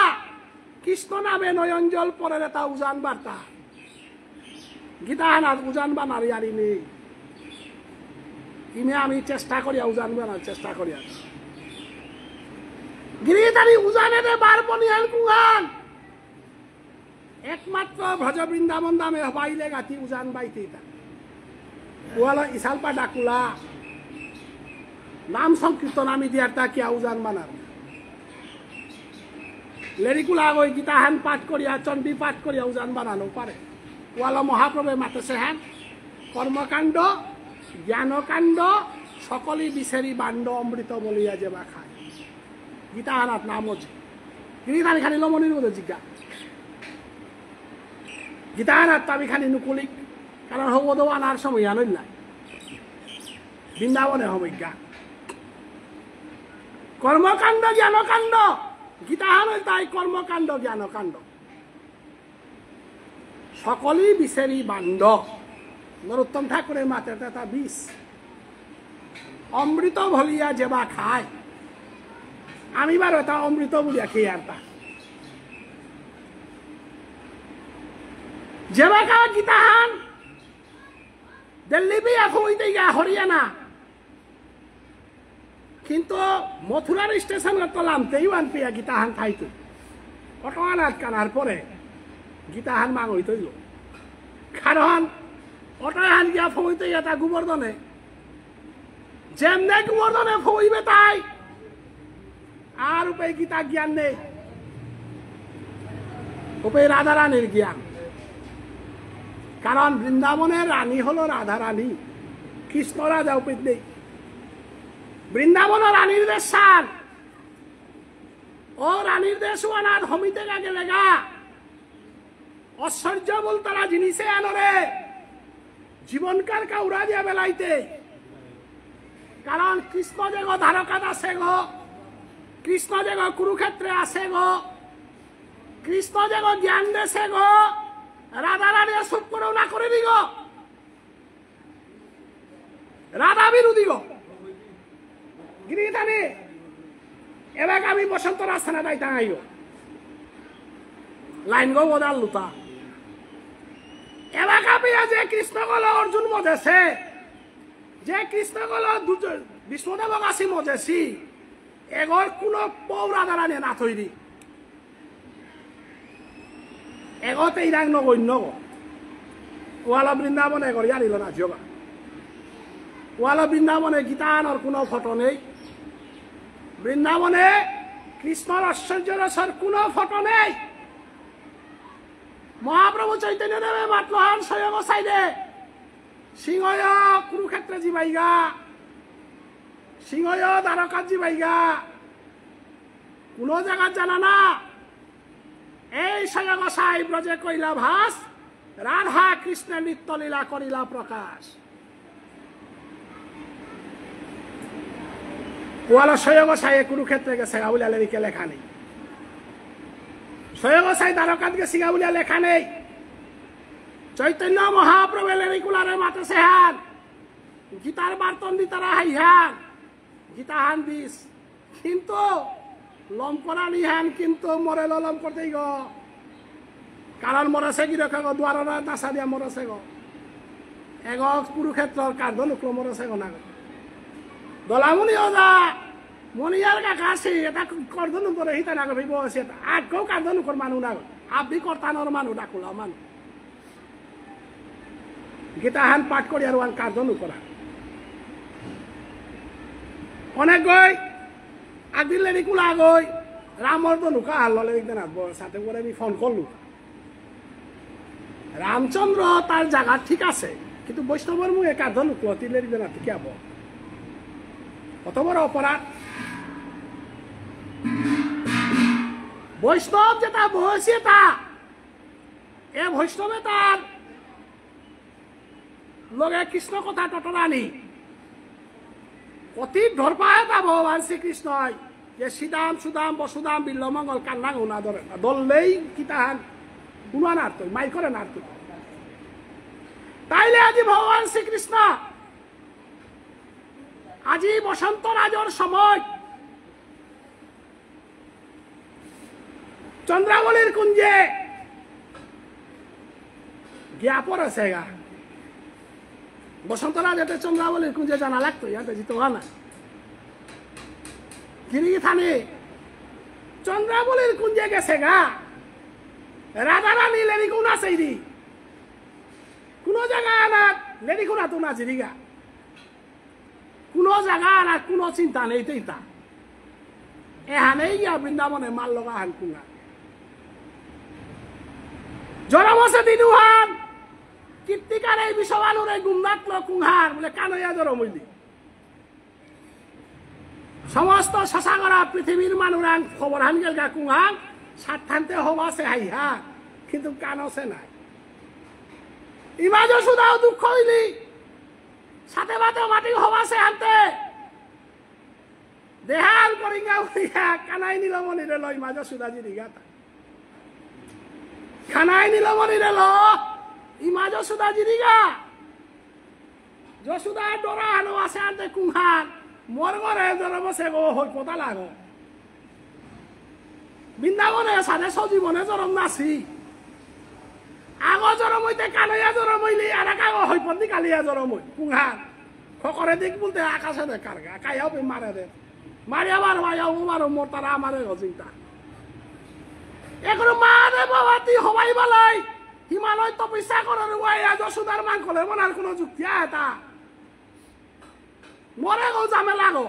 কৃষ্ণ নামে নয়ঞ্জল পরে তা উজান বার্তা গীতা নাথ উজান বানারি আরি নেই ইমে আমি চেষ্টা করিয়া উজান বানার চেষ্টা করিয়া গিরিধারী উজানে বার বনিয়াল কুহান একমাত্র ভজ বৃন্দাবন দামে হবাইলে গাতি উজান বাইতে ওয়ালা ইসালপা ডাকুলা নাম সংকীর্তন আমি দিয়ার তা কিয়া উজান বানার লেরিকুলা গই গীতাহান পাঠ করিয়া চণ্ডী পাঠ করিয়া উজান বানানো পারে ওয়ালা মহাপ্রভে মাতেছে হ্যান কর্মকাণ্ড জ্ঞানকাণ্ড সকলেই বিচারি বাণ্ড অমৃত বলিয়া যেবা খায় গীতাহানাত নাম আছে গিরিধারী খানি লমনির মধ্যে জিজ্ঞা গীতাহানাত তাবি খানি নুকুলিক কারণ হবদ আনার সময় আনই নাই বৃন্দাবনে হবিজ্ঞা কর্মকাণ্ড জ্ঞানকাণ্ড গীতাহান তাই কর্মকাণ্ড জ্ঞানকাণ্ড সকলেই বিচারি বাণ্ড নরোত্তম ঠাকুরের মাথাটা তা বিষ অমৃত ভলিয়া যেবা খায় আমি বার তা অমৃত বলিয়া খেয়ে আর তা যেবা খাওয়া গীতাহান দিল্লি বিয়া হইতে গিয়া হরিয়ানা কিন্তু মথুরার স্টেশনে তো নামতেই আন পেয়া গীতাহান খাইতো অটোয়ানাত কানার পরে গীতাহান মাং হইতইল কারণ অটোয়ান গিয়া ফইতে গিয়া তা গোবর্ধনে যেমনে গোবর্ধনে ফইবে তাই আর উপে গীতা জ্ঞান নেই উপে রাধা রানীর জ্ঞান কারণ বৃন্দাবনের রানী হলো রাধা রানী কৃষ্ণ রাজা উপে নেই বৃন্দাবন রানীর দেশ সার ও রানীর দেশ ওনার হমিতে গেলে গা ঐশ্বর্য বল তারা জিনিসে আনরে জীবনকার কাউরা দিয়া বেলাইতে কারণ কৃষ্ণ যে গো ধারকাত আছে গো কৃষ্ণ যে গো কুরুক্ষেত্রে আছে গো কৃষ্ণ যে গো জ্ঞান দেশে গো রাধা রানী চুপ করেও না করে দি গো রাধা বিরোধী গো গিরিধারী এবার আমি বসন্ত রাস্তানা দায়িত্ব আইব লাইন গো বদাল লুতা এলাকা পেয়া যে কৃষ্ণগল অর্জুন মজেছে যে কৃষ্ণগল বিষ্ণুদেবক আসি মজেছি এগর কোন পৌরা দ্বারা নিয়ে না থইরি এগতে ইরাং নগণ্য ওয়ালা বৃন্দাবনে এগর ইয়ারিল না যোগা ওয়ালা বৃন্দাবনে গীতানোর কোনো ফটো নেই বৃন্দাবনে কৃষ্ণর ঐশ্বর্য রসের কোনো ফটো নেই মহাপ্রভু চৈতন্য দেবে মাতলহান স্বয়ং সাইডে সিংহয় কুরুক্ষেত্রে জিবাইগা সিংহয় দ্বারকাত জিবাইগা কোন জায়গা জানা না এই স্বয়ং সাই ব্রজে কইলা ভাস রাধা কৃষ্ণের নিত্য লীলা করিলা প্রকাশ ওয়ালা স্বয়ং সাই কুরুক্ষেত্রে গেছে গাউলিয়া লেরিকে লেখা নেই স্বয়ং সাই দ্বারকাত গেছি গাউলিয়া লেখা নেই চৈতন্য মহাপ্রভু লেরিকুলারে মাতেছে হান গীতার বার্তন দি তারা হাইহান গীতা হান দিস কিন্তু লম করা নিহান কিন্তু মরে লম করতেই গো কারণ মরেছে কি রেখে গো দুয়ার নাচা দিয়া মরেছে গো এগ কুরুক্ষেত্রর কার্দ লুকলো মরেছে গো না গো দলামুনি ওজা মনিয়ার কাকা আছে এটা কর্দন করে হিতা না গো ভিব আছে আগেও কার্দন কর মানু না গো আপনি কর্তানোর মানু ডাকুলা মানু গীতা হান পাঠ করি আর ওয়ান কার্দন করা অনেক গই আগদিন লেরিকুলা গই রামর তো নুকা হাল একদিন সাথে করে আমি ফোন করলু রামচন্দ্র তার জায়গা ঠিক আছে কিন্তু বৈষ্ণবর মুখে কার্দন কুয়তি লেরি না ঠিক হব কত বড় অপরাধ বৈষ্ণব যেটা বসে তা এ বৈষ্ণবে তার লগে কৃষ্ণ কথা টটরানি অতি ধরপায় তা ভগবান শ্রীকৃষ্ণ যে শ্রীদাম সুদাম বসুদাম বিল্লমঙ্গল কান্না গুণা ধরে দললেই কিতাহান গুণা নাড়ত মাই করে নাড়ত তাইলে আজি ভগবান শ্রীকৃষ্ণ আজি বসন্ত রাজর সময় চন্দ্রাবলীর কুঞ্জে গিয়া পড়েছে গা বসন্ত রাজ এতে চন্দ্রাবলীর কুঞ্জে জানা লাগতো ইয়াতে জিত না গিরি থানে চন্দ্রাবলীর কুঞ্জে গেছে গা রাধা রানী লেডি কোন আছে কোন জায়গা না লেডি কোনা তো না জিরিগা কোন জায়গা না কোন চিন্তা নেই তা এহানেই গিয়া বৃন্দাবনে মাল লগা হান কুঙা জরম আছে দিনুহান কীর্তিকার এই বিষবানুর এই গুমনাত্ম কুংহার বলে কানইয়া জরম হইলি সমস্ত শশাগরা পৃথিবীর মানুরাং খবর হান গেল গা কুংহান সাতখানতে হবাছে হাইহা কিন্তু কানছে নাই ইমাজও সুদাও দুঃখ হইলি সাথে বাতে মাটি হবাছে আনতে দেহাল করিঙ্গা উড়িয়া কানাই নীলমণি রে লই মাঝে সুদাজি রিগাতা কানাই নীলমণি রে ল ইমাজ সুদাজি রিগা যশুদা ডরা আনো আছে আনতে কুংহান মোর ঘরে জরে বসে গো হই কথা লাগো বৃন্দাবনে সাথে সজীবনে জরম নাছি আগো জরম হইতে কানাইয়া জরম হইলি আর কাগো হই পন্দি কালিয়া জরম হই কুংহান খকরে দিক বলতে আকাশে দে কারগা কাইয়াও পে মারে দে মারি আবার ভাইয়া উমারো মোর তারা আমারে চিন্তা এখন মা রে বাবা তুই হবাই বালাই হিমালয় তপস্যা করার ওয়াইয়া যশোদার মাংকলে মনার কোনো যুক্তি আয়তা মরে গো ঝামেলা গো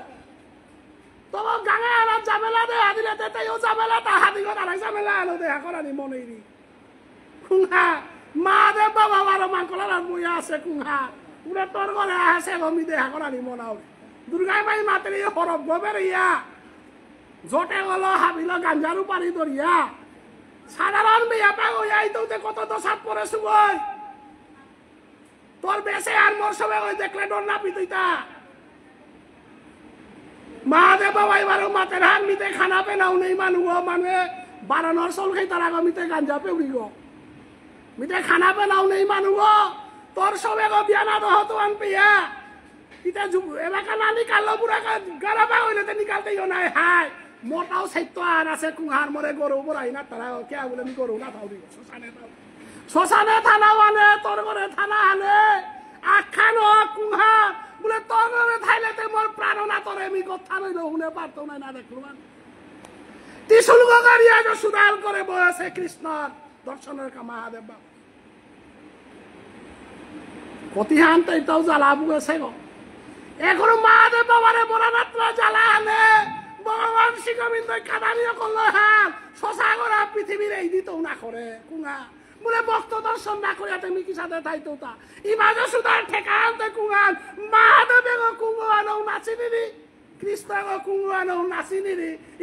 তবে গাঙে আনার ঝামেলা দেয়া দিলে তেতেও ঝামেলা তা হাতি গো তারাই ঝামেলা আনো দেয়া করানি মনেই কুংহা মা রে বাবা বারো মাংকলার মুইয়া আছে কুংহা পুরে তোর ঘরে আসে গমি দেহা করানি মনাও দুর্গাই মাই মাতরি হরব গোবেরিয়া জটে গেল হাবিল গাঞ্জারু পারি দরিয়া সাধারণ বিয়া পাগো আইতে কত দশাত পরে সুগই তোর বেশে আর মোর সবে ওই দেখলে ডর না পিতইতা মা দে বাবা এবারও মাতের হার মিতে খানা পেনাও নেই মানুষে বারানোর চল খাই তার আগে মিতে গাঞ্জা পেউরি গো মিতে খানা পেনাও নেই মানুষ তোর সবে গো বিয়া না দহ তো আন পিয়া ইটা এলাকা না নিকাল পুরা গারাবা হইলে তো নিকালতেইও নাই হাই মোটাও সাইত্য আর আছে কুংহার মরে গরু বড়াই না তারা কে বলে আমি গরু না থাউরি শ্মশানে থানা আনে তোর ঘরে থানা আনে আখ্যান কুংহার বলে তোর ঘরে থাইলেতে মোর প্রাণ না তোর আমি কথা নইল শুনে পারতো না না দেখলো ত্রিশুল গগারিয়া যে সুদাল করে বসে কৃষ্ণর দর্শনের মহাদেব বাবা কতিহান তাইতাও জ্বালা বুয়েছে গো এখন মহাদেব বাবারে বড় মাত্রা জ্বালা আনে ভগবান শ্রীগোবিন্দ কাদানিও করলো হান শশাগরা পৃথিবীর এই দিতেও না করে কুঙা বলে ভক্ত দর্শন না করিয়া তুমি কি সাথে থাইতো তা ইমাজ সুদার ঠেকা আনতে কুঙান মহাদেবে গো কুঙ্গুয়ানও নাচিনি কৃষ্ণ গো কুঙ্গুয়ানও নাচিনি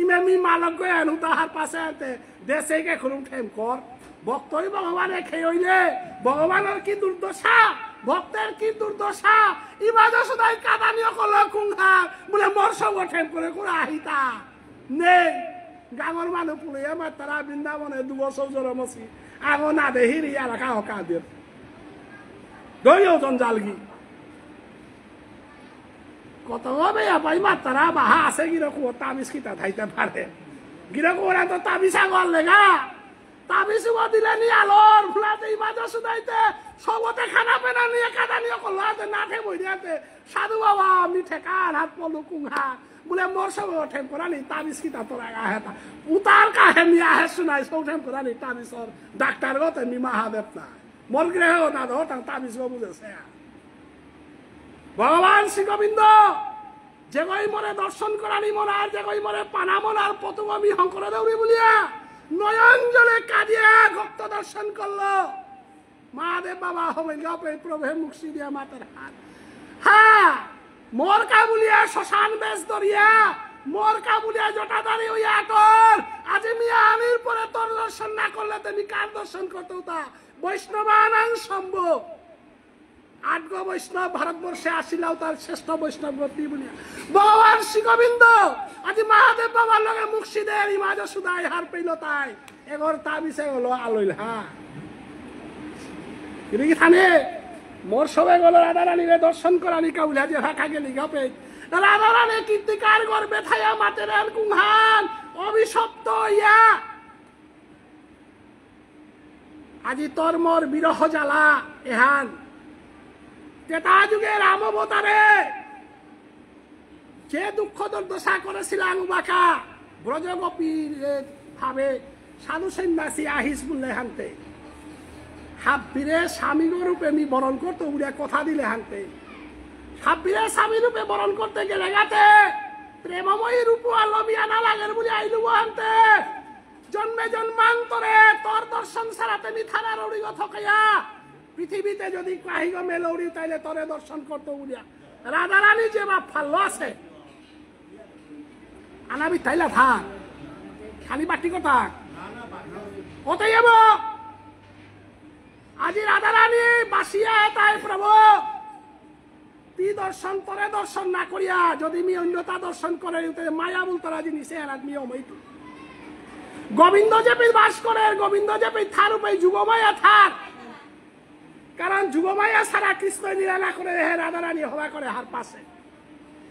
ইমামি মালক গো আনু তাহার পাশে আনতে দেশে কে খুলুম ঠেম কর ভক্তই ভগবানে খেয়ে হইলে ভগবানের কি দুর্দশা ভক্তের কি দুর্দশা ইমাজ সুদাই কাদানিও করলো কুঙ্গা বলে মোর সঙ্গ ঠেম করে করে আহিতা নেই গাঙর মানুষ পুলে আমার তারা বৃন্দাবনে 2 বছর জরমছি আগো না দে হিরি এলাকা হকা দিয়ে দইও জঞ্জালগি কত হবে আপাই মাত্রা বাহা আছে গিরকম তাবিজ কিতা থাইতে পারে গিরকম ওরা তো তাবিজ আগর লেগা তাবিজ দিলে নি আলোর ফুলাতে ইমাজ সুদাইতে সবতে খানা পেনা নিয়ে কাদানিও করলো হাতে না ঠে বই দিয়াতে সাধু বাবা আমি ঠেকার হাত পড়লো কুংহা বলে মোর সব ঠেম করানি তাবিজ কিতা তোরা আহেতা উতার কাহে নিয়ে আহে শুনাই সব ঠেম করানি তাবিজর ডাক্তার গতে মি মহাদেব না মোর গ্রহ না ধর তাবিজ গো বুঝেছে ভগবান শ্রীগোবিন্দ যে গই মরে দর্শন করানি মনার যে গই মরে পানা মনার পতুমি শঙ্কর দেউরি বলিয়া নয়ন জলে কাঁদিয়া ভক্ত দর্শন করলো মহাদেব বাবা হবে গপে প্রভে মুক্তি দিয়া মাতার হাত হ্যাঁ মোর কাবুলিয়া শ্মশান বেশ দরিয়া মোর কাবুলিয়া জটাদারি ওই আটর আজ মিয়া আমির পরে তোর দর্শন না করলে তুমি কার দর্শন করতো তা বৈষ্ণবানাং সম্ভব 8 গো বৈষ্ণব ভারতবর্ষে আসিলাও তার শ্রেষ্ঠ বৈষ্ণব গতি বলিয়া ভগবান শ্রীগোবিন্দ আজ মহাদেব বাবার লগে মুর্শিদের ইমাজ সুদাই হার পেল তাই এগর তা বিষয় হলো আলইল হ্যাঁ থানে মোর সবে গেল রাধা রানীরে দর্শন করানি কাউলা যে ভাষা গেলি গপে রাধারানী কীর্তিকার গর্বে থায়া মাতেরান কুংহান অভিশপ্ত ইয়া আজি তোর মোর বিরহ জ্বালা এহান তেতা যুগে রাম অবতারে যে দুঃখ দুর্দশা করেছিলাম বাঁকা ব্রজগোপীর ভাবে সাধু সন্ন্যাসী আহিস বললে হানতে হাব্বিরে স্বামী রূপে আমি বরণ করতে উড়ে কথা দিলে হানতে হাব্বিরে স্বামী রূপে বরণ করতে গেলে গাতে প্রেমময়ী রূপ আলমিয়া না লাগের বলে আইলু হানতে জন্মে জন্মান্তরে তোর দর্শন ছাড়াতে মিথানার উড়িগ থকাইয়া পৃথিবীতে যদি কাহিগ মেলৌড়ি তাইলে তোরে দর্শন করতে উড়িয়া রাধারানী যে বাপ ফাল্লো আছে আনাবি তাইলা থাক খালি বাটি কথা ওটাই যাব আজি রাধারানী বাসিয়া তাই প্রভু তি দর্শন তোরে দর্শন না করিয়া যদি মি অন্যতা দর্শন করে মায়া বলতো রাজি নিচে আদমি অমৈতু গোবিন্দ জেপি বাস করে গোবিন্দ জেপি থার উপরে যুগমায়া থার কারণ যুগমায়া সারা কৃষ্ণ লীলা না করে হে রাধারানী হওয়া করে হার পাশে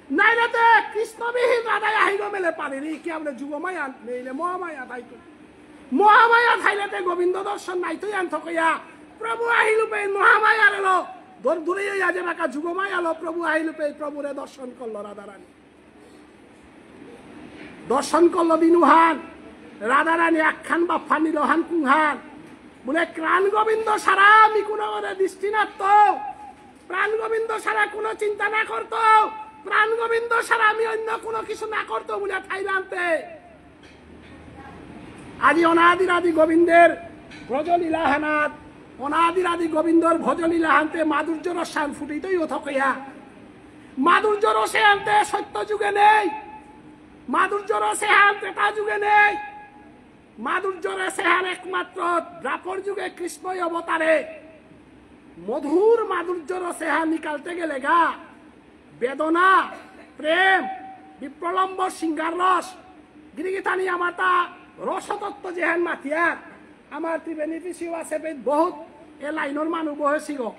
নাইলেতে কৃষ্ণবিহীন রাধায় আহিব মেলে পারিনি কি আমরা যুগমায়া নেইলে মহামায়া তাইতো মহামায়া থাইলেতে গোবিন্দ দর্শন নাইতোই আন থকইয়া প্রভু আহিলুপে মহামায়ার এলো দূর দূরে আজে বাঁকা যুগমায়া এলো প্রভু আহিলুপে প্রভুরে দর্শন করলো রাধারানী দর্শন করলো দিনুহান রাধারানী আখ্যান বা ফানি লোহান কুংহান বলে প্রাণ গোবিন্দ সারা আমি কোনো দৃষ্টি নাত প্রাণ গোবিন্দ সারা কোনো চিন্তা না করতো প্রাণ গোবিন্দ সারা আমি অন্য কোনো কিছু না করতো বলে থাইলান্তে আজি অনাদিরাদি গোবিন্দের ব্রজলীলাহানাত অনাদিরাদি গোবিন্দর ভজলীলাহান্তে মাধুর্য রসায়ন ফুটিতই থকইয়া মাধুর্য রসে আনতে সত্য যুগে নেই মাধুর্য রসে হান ত্রেতা যুগে নেই মাধুর্য রসে হান একমাত্র দ্রাপর যুগে কৃষ্ণই অবতারে মধুর মাধুর্য রসে হান নিকালতে গেলে গা বেদনা প্রেম বিপ্রলম্ব সিঙ্গার রস গিরিগিতানি আমাতা রসতত্ত্ব যেহান মাতিয়ার আমার ত্রিবেণী পিছিও আছে বহুত এ লাইনের মানুষ বহেছি গো